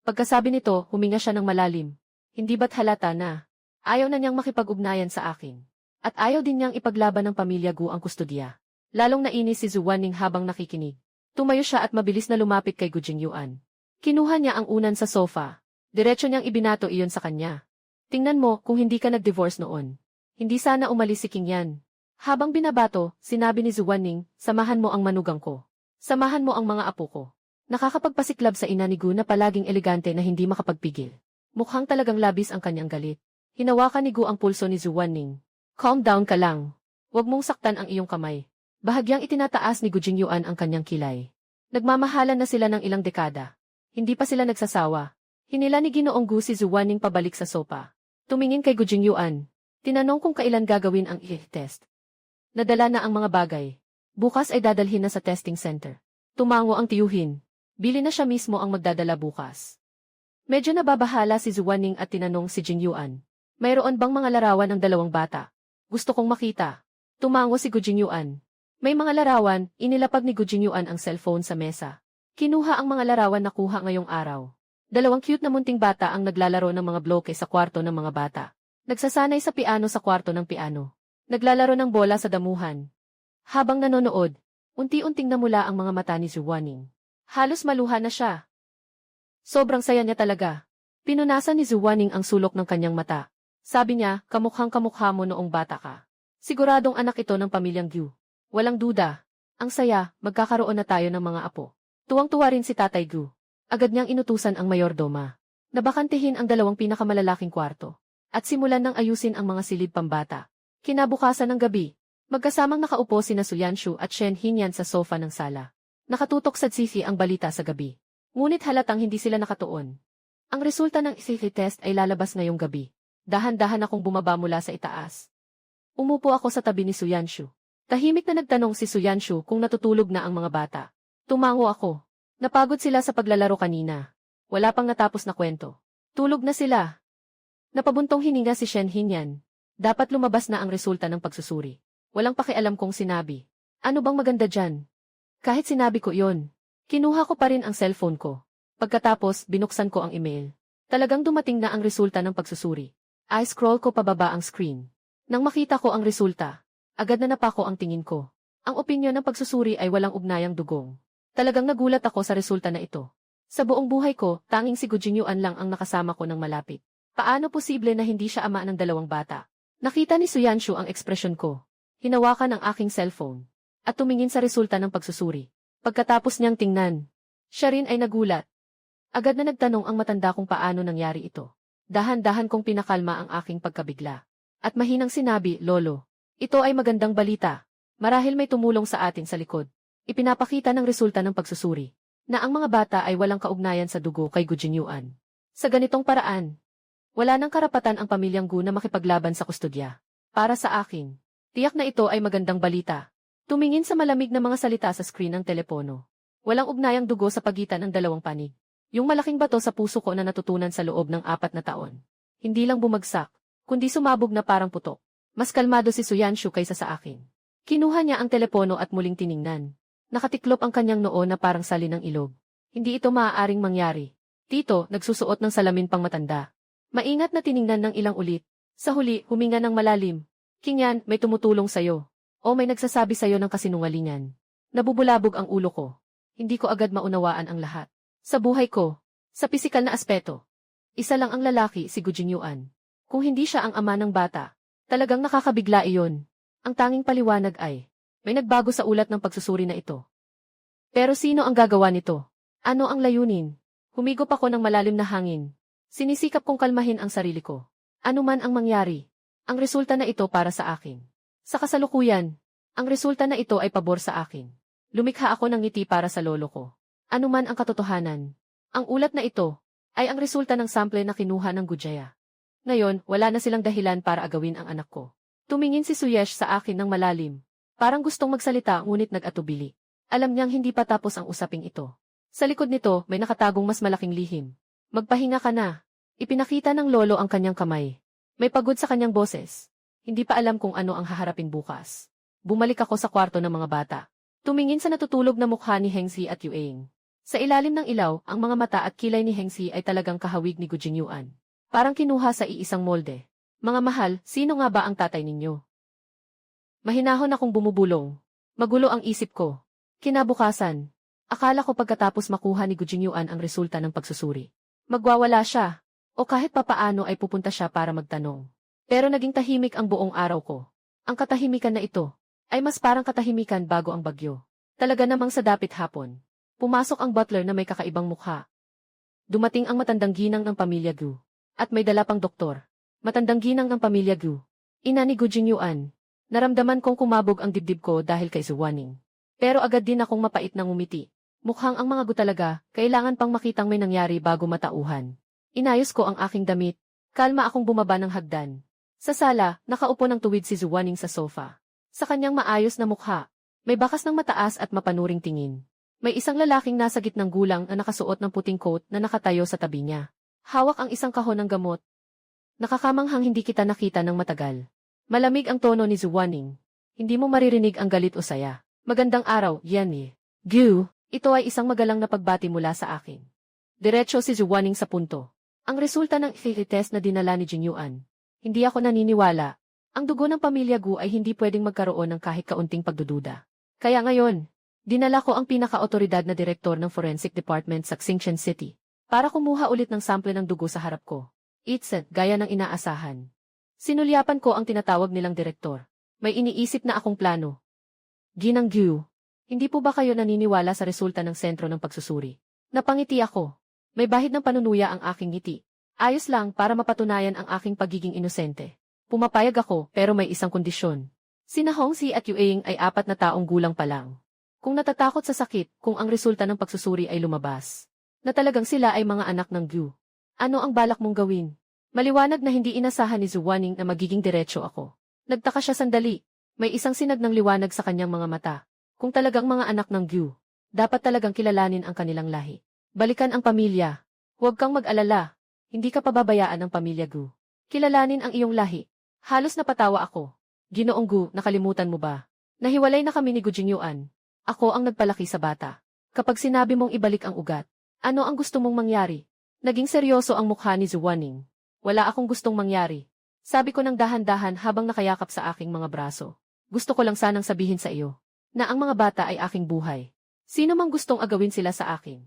Pagkasabi nito, huminga siya ng malalim. Hindi ba't halata na ayaw na niyang makipag-ugnayan sa akin? At ayaw din niyang ipaglaban ng pamilya Gu ang kustodiya. Lalong nainis si Zhu Wanning habang nakikinig. Tumayo siya at mabilis na lumapit kay Gu Jingyuan. Kinuha niya ang unan sa sofa. Diretso niyang ibinato iyon sa kanya. Tingnan mo kung hindi ka nag-divorce noon. Hindi sana umalis si King Yan. Habang binabato, sinabi ni Zhu Wanning, samahan mo ang manugang ko. Samahan mo ang mga apo ko. Nakakapagpasiklab sa ina ni Gu na palaging elegante na hindi makapagpigil. Mukhang talagang labis ang kanyang galit. Hinawakan ni Gu ang pulso ni Zhu Wanning. Calm down ka lang. Huwag mong saktan ang iyong kamay. Bahagyang itinataas ni Gu Jingyuan ang kanyang kilay. Nagmamahalan na sila ng ilang dekada. Hindi pa sila nagsasawa. Hinila ni Ginoong Gu si Zhu Wanning pabalik sa sopa. Tumingin kay Gu Jingyuan. Tinanong kung kailan gagawin ang test. Nadala na ang mga bagay. Bukas ay dadalhin na sa testing center. Tumango ang tiyuhin. Bili na siya mismo ang magdadala bukas. Medyo nababahala si Zhu Wanning at tinanong si Jingyuan. Mayroon bang mga larawan ng dalawang bata? Gusto kong makita. Tumango si Gu Jingyuan. May mga larawan, inilapag ni Gu Jingyuan ang cellphone sa mesa. Kinuha ang mga larawan na kuha ngayong araw. Dalawang cute na munting bata ang naglalaro ng mga bloke sa kwarto ng mga bata. Nagsasanay sa piano sa kwarto ng piano. Naglalaro ng bola sa damuhan. Habang nanonood, unti-unting namula ang mga mata ni Zhu Wanning. Halos maluha na siya. Sobrang saya niya talaga. Pinunasan ni Zhu Wanning ang sulok ng kanyang mata. Sabi niya, kamukhang-kamukha mo noong bata ka. Siguradong anak ito ng pamilyang Gu. Walang duda. Ang saya, magkakaroon na tayo ng mga apo. Tuwang-tuwa rin si Tatay Gu. Agad niyang inutusan ang mayordoma. Nabakantihin ang dalawang pinakamalalaking kwarto. At simulan ng ayusin ang mga silid pambata. Kinabukasan ng gabi, magkasamang nakaupo sina Su Yanshu at Shen Hinyan sa sofa ng sala. Nakatutok sa TV ang balita sa gabi. Ngunit halatang hindi sila nakatuon. Ang resulta ng ICT test ay lalabas ngayong gabi. Dahan-dahan akong bumaba mula sa itaas. Umupo ako sa tabi ni Su Yanshu. Tahimik na nagtanong si Su Yanshu kung natutulog na ang mga bata. Tumango ako. Napagod sila sa paglalaro kanina. Wala pang natapos na kwento. Tulog na sila. Napabuntong hininga si Shen Hinyan. Dapat lumabas na ang resulta ng pagsusuri. Walang pakialam kong sinabi. Ano bang maganda dyan? Kahit sinabi ko yon, kinuha ko pa rin ang cellphone ko. Pagkatapos, binuksan ko ang email. Talagang dumating na ang resulta ng pagsusuri. I-scroll ko pababa ang screen. Nang makita ko ang resulta, agad na napako ang tingin ko. Ang opinyon ng pagsusuri ay walang ugnayang dugong. Talagang nagulat ako sa resulta na ito. Sa buong buhay ko, tanging si Gu Jingyuan lang ang nakasama ko ng malapit. Paano posible na hindi siya ama ng dalawang bata? Nakita ni Su Yanshu ang ekspresyon ko. Hinawakan ang aking cellphone. At tumingin sa resulta ng pagsusuri. Pagkatapos niyang tingnan, siya rin ay nagulat. Agad na nagtanong ang matanda kung paano nangyari ito. Dahan-dahan kong pinakalma ang aking pagkabigla. At mahinang sinabi, Lolo, ito ay magandang balita. Marahil may tumulong sa atin sa likod. Ipinapakita ng resulta ng pagsusuri na ang mga bata ay walang kaugnayan sa dugo kay Gu Jingyuan. Sa ganitong paraan, wala nang karapatan ang pamilyang Gu na makipaglaban sa kustodya. Para sa akin, tiyak na ito ay magandang balita. Tumingin sa malamig na mga salita sa screen ng telepono. Walang ugnayang dugo sa pagitan ng dalawang panig. Yung malaking bato sa puso ko na natutunan sa loob ng 4 na taon. Hindi lang bumagsak, kundi sumabog na parang putok. Mas kalmado si Su Yanshu kaysa sa akin. Kinuha niya ang telepono at muling tiningnan. Nakatiklop ang kanyang noo na parang sali ng ilog. Hindi ito maaaring mangyari. Tito, nagsusuot ng salamin pang matanda. Maingat na tiningnan ng ilang ulit. Sa huli, huminga ng malalim. King Yan, may tumutulong sa'yo. O may nagsasabi sa'yo ng kasinungalingan. Nabubulabog ang ulo ko. Hindi ko agad maunawaan ang lahat. Sa buhay ko, sa pisikal na aspeto, isa lang ang lalaki si Gu Jingyuan. Kung hindi siya ang ama ng bata, talagang nakakabigla iyon. Ang tanging paliwanag ay, may nagbago sa ulat ng pagsusuri na ito. Pero sino ang gagawa nito? Ano ang layunin? Humigop ako ng malalim na hangin. Sinisikap kong kalmahin ang sarili ko. Ano man ang mangyari, ang resulta na ito para sa akin. Sa kasalukuyan, ang resulta na ito ay pabor sa akin. Lumikha ako ng ngiti para sa lolo ko. Ano man ang katotohanan, ang ulat na ito ay ang resulta ng sample na kinuha ng Gujaya. Ngayon, wala na silang dahilan para agawin ang anak ko. Tumingin si Suyesh sa akin ng malalim. Parang gustong magsalita ngunit nag-atubili. Alam niyang hindi pa tapos ang usaping ito. Sa likod nito, may nakatagong mas malaking lihim. Magpahinga ka na. Ipinakita ng lolo ang kanyang kamay. May pagod sa kanyang boses. Hindi pa alam kung ano ang haharapin bukas. Bumalik ako sa kwarto ng mga bata. Tumingin sa natutulog na mukha ni Hengzi at Yueng. Sa ilalim ng ilaw, ang mga mata at kilay ni Hengzi ay talagang kahawig ni Gu Jingyuan. Parang kinuha sa iisang molde. Mga mahal, sino nga ba ang tatay ninyo? Mahinahon akong bumubulong. Magulo ang isip ko. Kinabukasan, akala ko pagkatapos makuha ni Gu Jingyuan ang resulta ng pagsusuri, magwawala siya, o kahit papaano ay pupunta siya para magtanong. Pero naging tahimik ang buong araw ko. Ang katahimikan na ito ay mas parang katahimikan bago ang bagyo. Talaga namang sa dapit hapon, pumasok ang butler na may kakaibang mukha. Dumating ang matandang ginang ng pamilya Gu. At may dala pang doktor. Matandang ginang ng pamilya Gu. Ina ni Gu Jingyuan. Naramdaman kong kumabog ang dibdib ko dahil kay Zuwaning. Pero agad din akong mapait na ngumiti. Mukhang ang mga Gu talaga, kailangan pang makitang may nangyari bago matauhan. Inayos ko ang aking damit. Kalma akong bumaba ng hagdan. Sa sala, nakaupo ng tuwid si Zuwaning sa sofa. Sa kanyang maayos na mukha, may bakas ng mataas at mapanuring tingin. May isang lalaking nasa gitnang gulang na nakasuot ng puting coat na nakatayo sa tabi niya. Hawak ang isang kahon ng gamot. Nakakamanghang hindi kita nakita ng matagal. Malamig ang tono ni Zuwaning. Hindi mo maririnig ang galit o saya. Magandang araw, Yanni. Gu, ito ay isang magalang na pagbati mula sa akin. Diretso si Zuwaning sa punto. Ang resulta ng test na dinala ni Jingyuan. Hindi ako naniniwala. Ang dugo ng pamilya Gu ay hindi pwedeng magkaroon ng kahit kaunting pagdududa. Kaya ngayon, dinala ko ang pinaka-otoridad na direktor ng Forensic Department sa Xingshan City para kumuha ulit ng sample ng dugo sa harap ko. Gaya ng inaasahan. Sinulyapan ko ang tinatawag nilang direktor. May iniisip na akong plano. Ginang Gu, hindi po ba kayo naniniwala sa resulta ng sentro ng pagsusuri? Napangiti ako. May bahid ng panunuya ang aking ngiti. Ayos lang para mapatunayan ang aking pagiging inosente. Pumapayag ako pero may isang kondisyon. Sina Hongxi at Yueying ay 4 na taong gulang pa lang. Kung natatakot sa sakit kung ang resulta ng pagsusuri ay lumabas, na talagang sila ay mga anak ng Gu. Ano ang balak mong gawin? Maliwanag na hindi inasahan ni Zuwaning na magiging diretso ako. Nagtaka siya sandali. May isang sinag ng liwanag sa kanyang mga mata. Kung talagang mga anak ng Gu, dapat talagang kilalanin ang kanilang lahi. Balikan ang pamilya. Huwag kang mag-alala. Hindi ka pababayaan ng pamilya Gu. Kilalanin ang iyong lahi. Halos napatawa ako. Ginoong Gu, nakalimutan mo ba? Nahiwalay na kami ni Gu Jingyuan. Ako ang nagpalaki sa bata. Kapag sinabi mong ibalik ang ugat, ano ang gusto mong mangyari? Naging seryoso ang mukha ni Zuwaning. Wala akong gustong mangyari. Sabi ko ng dahan-dahan habang nakayakap sa aking mga braso. Gusto ko lang sanang sabihin sa iyo na ang mga bata ay aking buhay. Sino mang gustong agawin sila sa akin,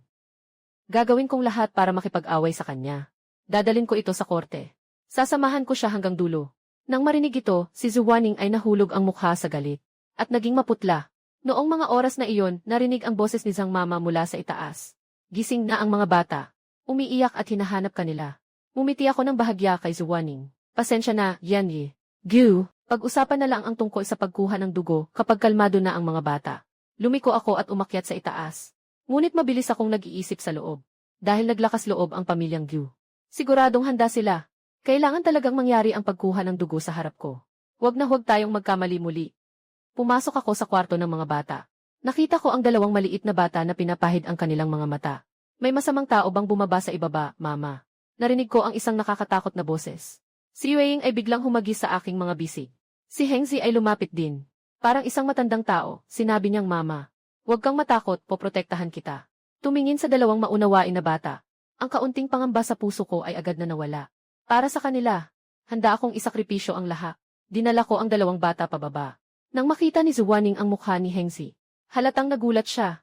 gagawin kong lahat para makipag-away sa kanya. Dadalin ko ito sa korte. Sasamahan ko siya hanggang dulo. Nang marinig ito, si Zuwaning ay nahulog ang mukha sa galit at naging maputla. Noong mga oras na iyon, narinig ang boses ni Zhang Mama mula sa itaas. Gising na ang mga bata. Umiiyak at hinahanap kanila. Ngumiti ako ng bahagya kay Zuwaning. Pasensya na, Yanyi. Gu, pag-usapan na lang ang tungkol sa pagkuha ng dugo kapag kalmado na ang mga bata. Lumiko ako at umakyat sa itaas. Ngunit mabilis akong nag-iisip sa loob. Dahil naglakas loob ang pamilyang Gu. Siguradong handa sila. Kailangan talagang mangyari ang pagkuha ng dugo sa harap ko. Huwag na huwag tayong magkamali muli. Pumasok ako sa kwarto ng mga bata. Nakita ko ang 2 maliit na bata na pinapahid ang kanilang mga mata. May masamang tao bang bumaba sa ibaba, Mama? Narinig ko ang isang nakakatakot na boses. Si Yueying ay biglang humagis sa aking mga bisig. Si Hengzi ay lumapit din. Parang isang matandang tao, sinabi niyang Mama. Huwag kang matakot, poprotektahan kita. Tumingin sa 2 maunawain na bata. Ang kaunting pangamba sa puso ko ay agad na nawala. Para sa kanila, handa akong isakripisyo ang lahat. Dinala ko ang 2 bata pababa. Nang makita ni Zuwaning ang mukha ni Hengzi, halatang nagulat siya.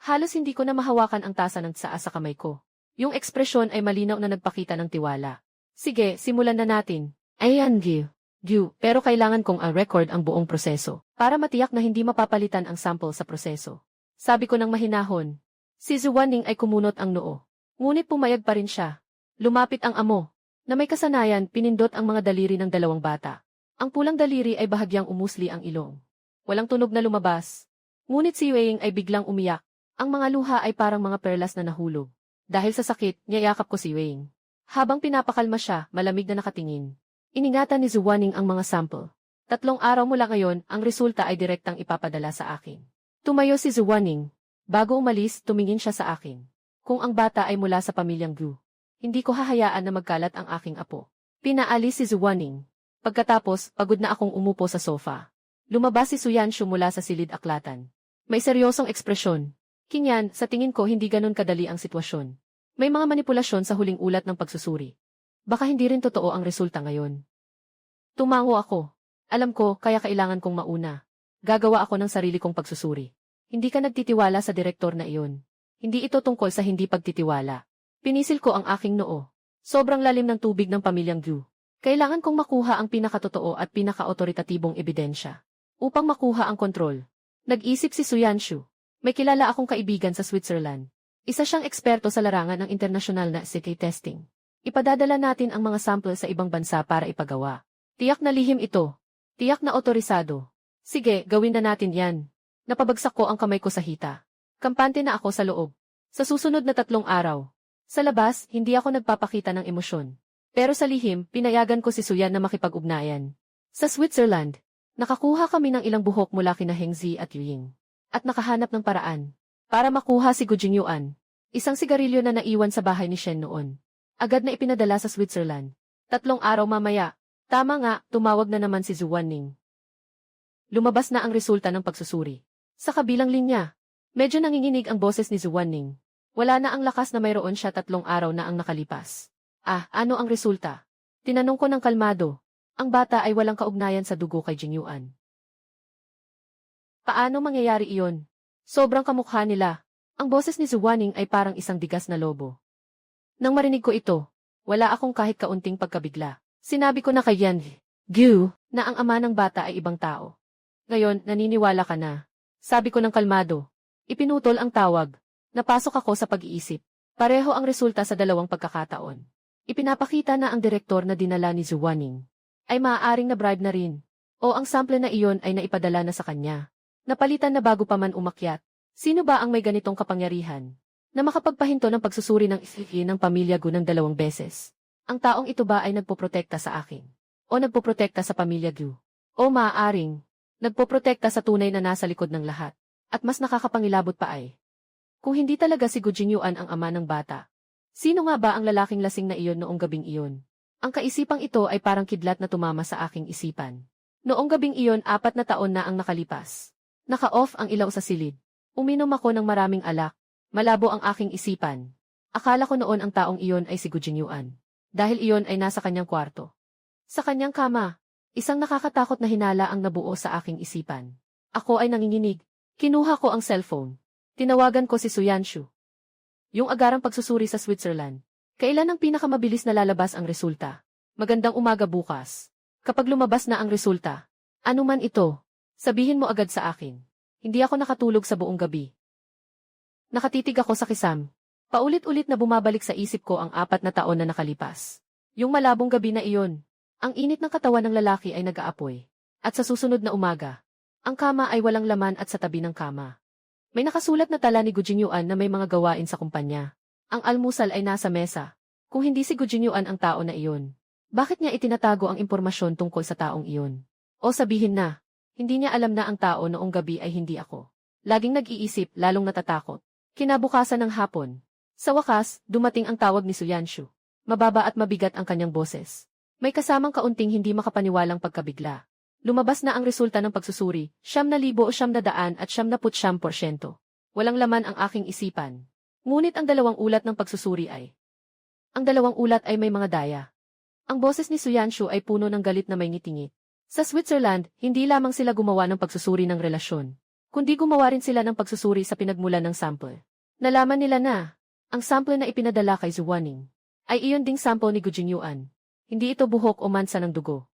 Halos hindi ko na mahawakan ang tasa ng tsaa sa kamay ko. Yung ekspresyon ay malinaw na nagpakita ng tiwala. Sige, simulan na natin. Ayan, Gu, pero kailangan kong record ang buong proseso para matiyak na hindi mapapalitan ang sample sa proseso. Sabi ko ng mahinahon. Si Zuwaning ay kumunot ang noo. Ngunit pumayag pa rin siya. Lumapit ang amo. Na may kasanayan, pinindot ang mga daliri ng 2 bata. Ang pulang daliri ay bahagyang umusli ang ilong. Walang tunog na lumabas. Ngunit si Yueying ay biglang umiyak. Ang mga luha ay parang mga perlas na nahulog. Dahil sa sakit, niyayakap ko si Yueying. Habang pinapakalma siya, malamig na nakatingin. Iningatan ni Zuwaning ang mga sample. 3 araw mula ngayon, ang resulta ay direktang ipapadala sa akin. Tumayo si Zuwaning. Bago umalis, tumingin siya sa akin. Kung ang bata ay mula sa pamilyang Gu, hindi ko hahayaan na magkalat ang aking apo. Pinaalis si Zuwaning. Pagkatapos, pagod na akong umupo sa sofa. Lumabas si Suyanshu mula sa silid aklatan. May seryosong ekspresyon. Kinyan, sa tingin ko hindi ganon kadali ang sitwasyon. May mga manipulasyon sa huling ulat ng pagsusuri. Baka hindi rin totoo ang resulta ngayon. Tumango ako. Alam ko, kaya kailangan kong mauna. Gagawa ako ng sarili kong pagsusuri. Hindi ka nagtitiwala sa direktor na iyon. Hindi ito tungkol sa hindi pagtitiwala. Pinisil ko ang aking noo. Sobrang lalim ng tubig ng pamilyang Gu. Kailangan kong makuha ang pinakatotoo at pinaka-autoritatibong ebidensya. Upang makuha ang kontrol. Nag-isip si Suyanshu. May kilala akong kaibigan sa Switzerland. Isa siyang eksperto sa larangan ng internasyonal na CK testing. Ipadadala natin ang mga sample sa ibang bansa para ipagawa. Tiyak na lihim ito. Tiyak na otorisado. Sige, gawin na natin yan. Napabagsak ko ang kamay ko sa hita. Kampante na ako sa loob. Sa susunod na 3 araw. Sa labas, hindi ako nagpapakita ng emosyon. Pero sa lihim, pinayagan ko si Suyan na makipag-ugnayan. Sa Switzerland, nakakuha kami ng ilang buhok mula kina Hengzi at Yuying. At nakahanap ng paraan para makuha si Gu Jingyuan. Isang sigarilyo na naiwan sa bahay ni Shen noon. Agad na ipinadala sa Switzerland. 3 araw mamaya. Tama nga, tumawag na naman si Zhu Wanning. Lumabas na ang resulta ng pagsusuri. Sa kabilang linya, medyo nanginginig ang boses ni Zhu Wanning. Wala na ang lakas na mayroon siya 3 araw na ang nakalipas. Ano ang resulta? Tinanong ko ng kalmado. Ang bata ay walang kaugnayan sa dugo kay Jingyuan. Paano mangyayari iyon? Sobrang kamukha nila. Ang boses ni Zhu Wanning ay parang isang digas na lobo. Nang marinig ko ito, wala akong kahit kaunting pagkabigla. Sinabi ko na kay Yan Gu na ang ama ng bata ay ibang tao. Ngayon, naniniwala ka na. Sabi ko ng kalmado. Ipinutol ang tawag. Napasok ako sa pag-iisip. Pareho ang resulta sa 2 pagkakataon. Ipinapakita na ang direktor na dinala ni Zhu Wanning ay maaaring na-bribe na rin. O ang sample na iyon ay naipadala na sa kanya. Napalitan na bago pa man umakyat. Sino ba ang may ganitong kapangyarihan na makapagpahinto ng pagsusuri ng isili ng pamilya Gu ng 2 beses? Ang taong ito ba ay nagpoprotekta sa akin? O nagpoprotekta sa pamilya Gu? O maaaring nagpoprotekta sa tunay na nasa likod ng lahat? At mas nakakapangilabot pa ay, kung hindi talaga si Gu Jingyuan ang ama ng bata, sino nga ba ang lalaking lasing na iyon noong gabing iyon? Ang kaisipang ito ay parang kidlat na tumama sa aking isipan. Noong gabing iyon 4 na taon na ang nakalipas. Naka-off ang ilaw sa silid. Uminom ako ng maraming alak. Malabo ang aking isipan. Akala ko noon ang taong iyon ay si Gu Jingyuan. Dahil iyon ay nasa kanyang kwarto. Sa kanyang kama, isang nakakatakot na hinala ang nabuo sa aking isipan. Ako ay nanginginig. Kinuha ko ang cellphone. Tinawagan ko si Suyanshu. Yung agarang pagsusuri sa Switzerland. Kailan ang pinakamabilis na lalabas ang resulta? Magandang umaga bukas. Kapag lumabas na ang resulta, ano man ito, sabihin mo agad sa akin. Hindi ako nakatulog sa buong gabi. Nakatitig ako sa kisam. Paulit-ulit na bumabalik sa isip ko ang 4 na taon na nakalipas. Yung malabong gabi na iyon. Ang init ng katawan ng lalaki ay nag-aapoy. At sa susunod na umaga, ang kama ay walang laman at sa tabi ng kama. May nakasulat na tala ni Gu Jingyuan na may mga gawain sa kumpanya. Ang almusal ay nasa mesa. Kung hindi si Gu Jingyuan ang tao na iyon, bakit niya itinatago ang impormasyon tungkol sa taong iyon? O sabihin na, hindi niya alam na ang tao noong gabi ay hindi ako. Laging nag-iisip, lalong natatakot. Kinabukasan ng hapon. Sa wakas, dumating ang tawag ni Suyanshu. Mababa at mabigat ang kanyang boses. May kasamang kaunting hindi makapaniwalang pagkabigla. Lumabas na ang resulta ng pagsusuri, 9,900 at 79%. Walang laman ang aking isipan. Ngunit ang 2 ulat ng pagsusuri ay. Ang 2 ulat ay may mga daya. Ang boses ni Suyanshu ay puno ng galit na may ngitingit. Sa Switzerland, hindi lamang sila gumawa ng pagsusuri ng relasyon, kundi gumawa rin sila ng pagsusuri sa pinagmulan ng sample. Nalaman nila na, ang sample na ipinadala kay Zhu Wanning ay iyon ding sample ni Gu Jingyuan. Hindi ito buhok o mansa ng dugo.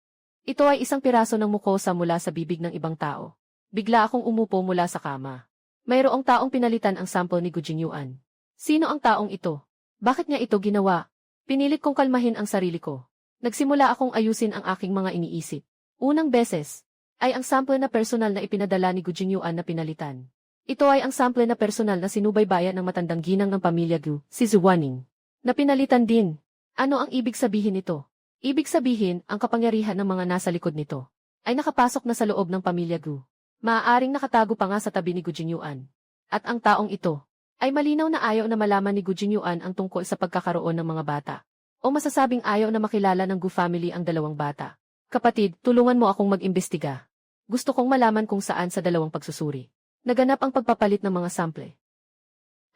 Ito ay isang piraso ng mukosa mula sa bibig ng ibang tao. Bigla akong umupo mula sa kama. Mayroong taong pinalitan ang sample ni Gu Jingyuan. Sino ang taong ito? Bakit niya ito ginawa? Pinilit kong kalmahin ang sarili ko. Nagsimula akong ayusin ang aking mga iniisip. Unang beses, ay ang sample na personal na ipinadala ni Gu Jingyuan na pinalitan. Ito ay ang sample na personal na sinubaybayan ng matandang ginang ng pamilya Gu, si Zhu Wanning. Na pinalitan din. Ano ang ibig sabihin nito? Ibig sabihin, ang kapangyarihan ng mga nasa likod nito ay nakapasok na sa loob ng pamilya Gu. Maaaring nakatago pa nga sa tabi ni Gu Jingyuan. At ang taong ito ay malinaw na ayaw na malaman ni Gu Jingyuan ang tungkol sa pagkakaroon ng mga bata. O masasabing ayaw na makilala ng Gu family ang 2 bata. Kapatid, tulungan mo akong mag-imbestiga. Gusto kong malaman kung saan sa 2 pagsusuri naganap ang pagpapalit ng mga sample.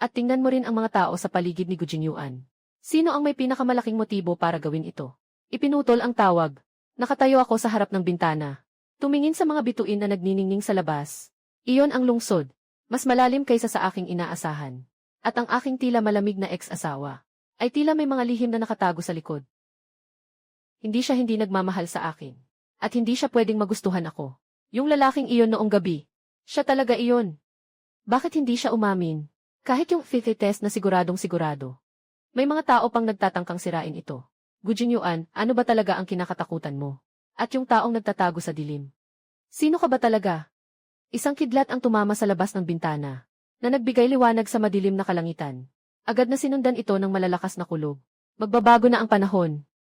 At tingnan mo rin ang mga tao sa paligid ni Gu Jingyuan. Sino ang may pinakamalaking motibo para gawin ito? Ipinutol ang tawag. Nakatayo ako sa harap ng bintana. Tumingin sa mga bituin na nagniningning sa labas. Iyon ang lungsod. Mas malalim kaysa sa aking inaasahan. At ang aking tila malamig na ex-asawa ay tila may mga lihim na nakatago sa likod. Hindi nagmamahal sa akin. At hindi siya pwedeng magustuhan ako. Yung lalaking iyon noong gabi. Siya talaga iyon. Bakit hindi siya umamin? Kahit yung fit test na siguradong sigurado. May mga tao pang nagtatangkang sirain ito. Gu Jingyuan, ano ba talaga ang kinakatakutan mo? At yung taong nagtatago sa dilim. Sino ka ba talaga? Isang kidlat ang tumama sa labas ng bintana, na nagbigay liwanag sa madilim na kalangitan. Agad na sinundan ito ng malalakas na kulog. Magbabago na ang panahon.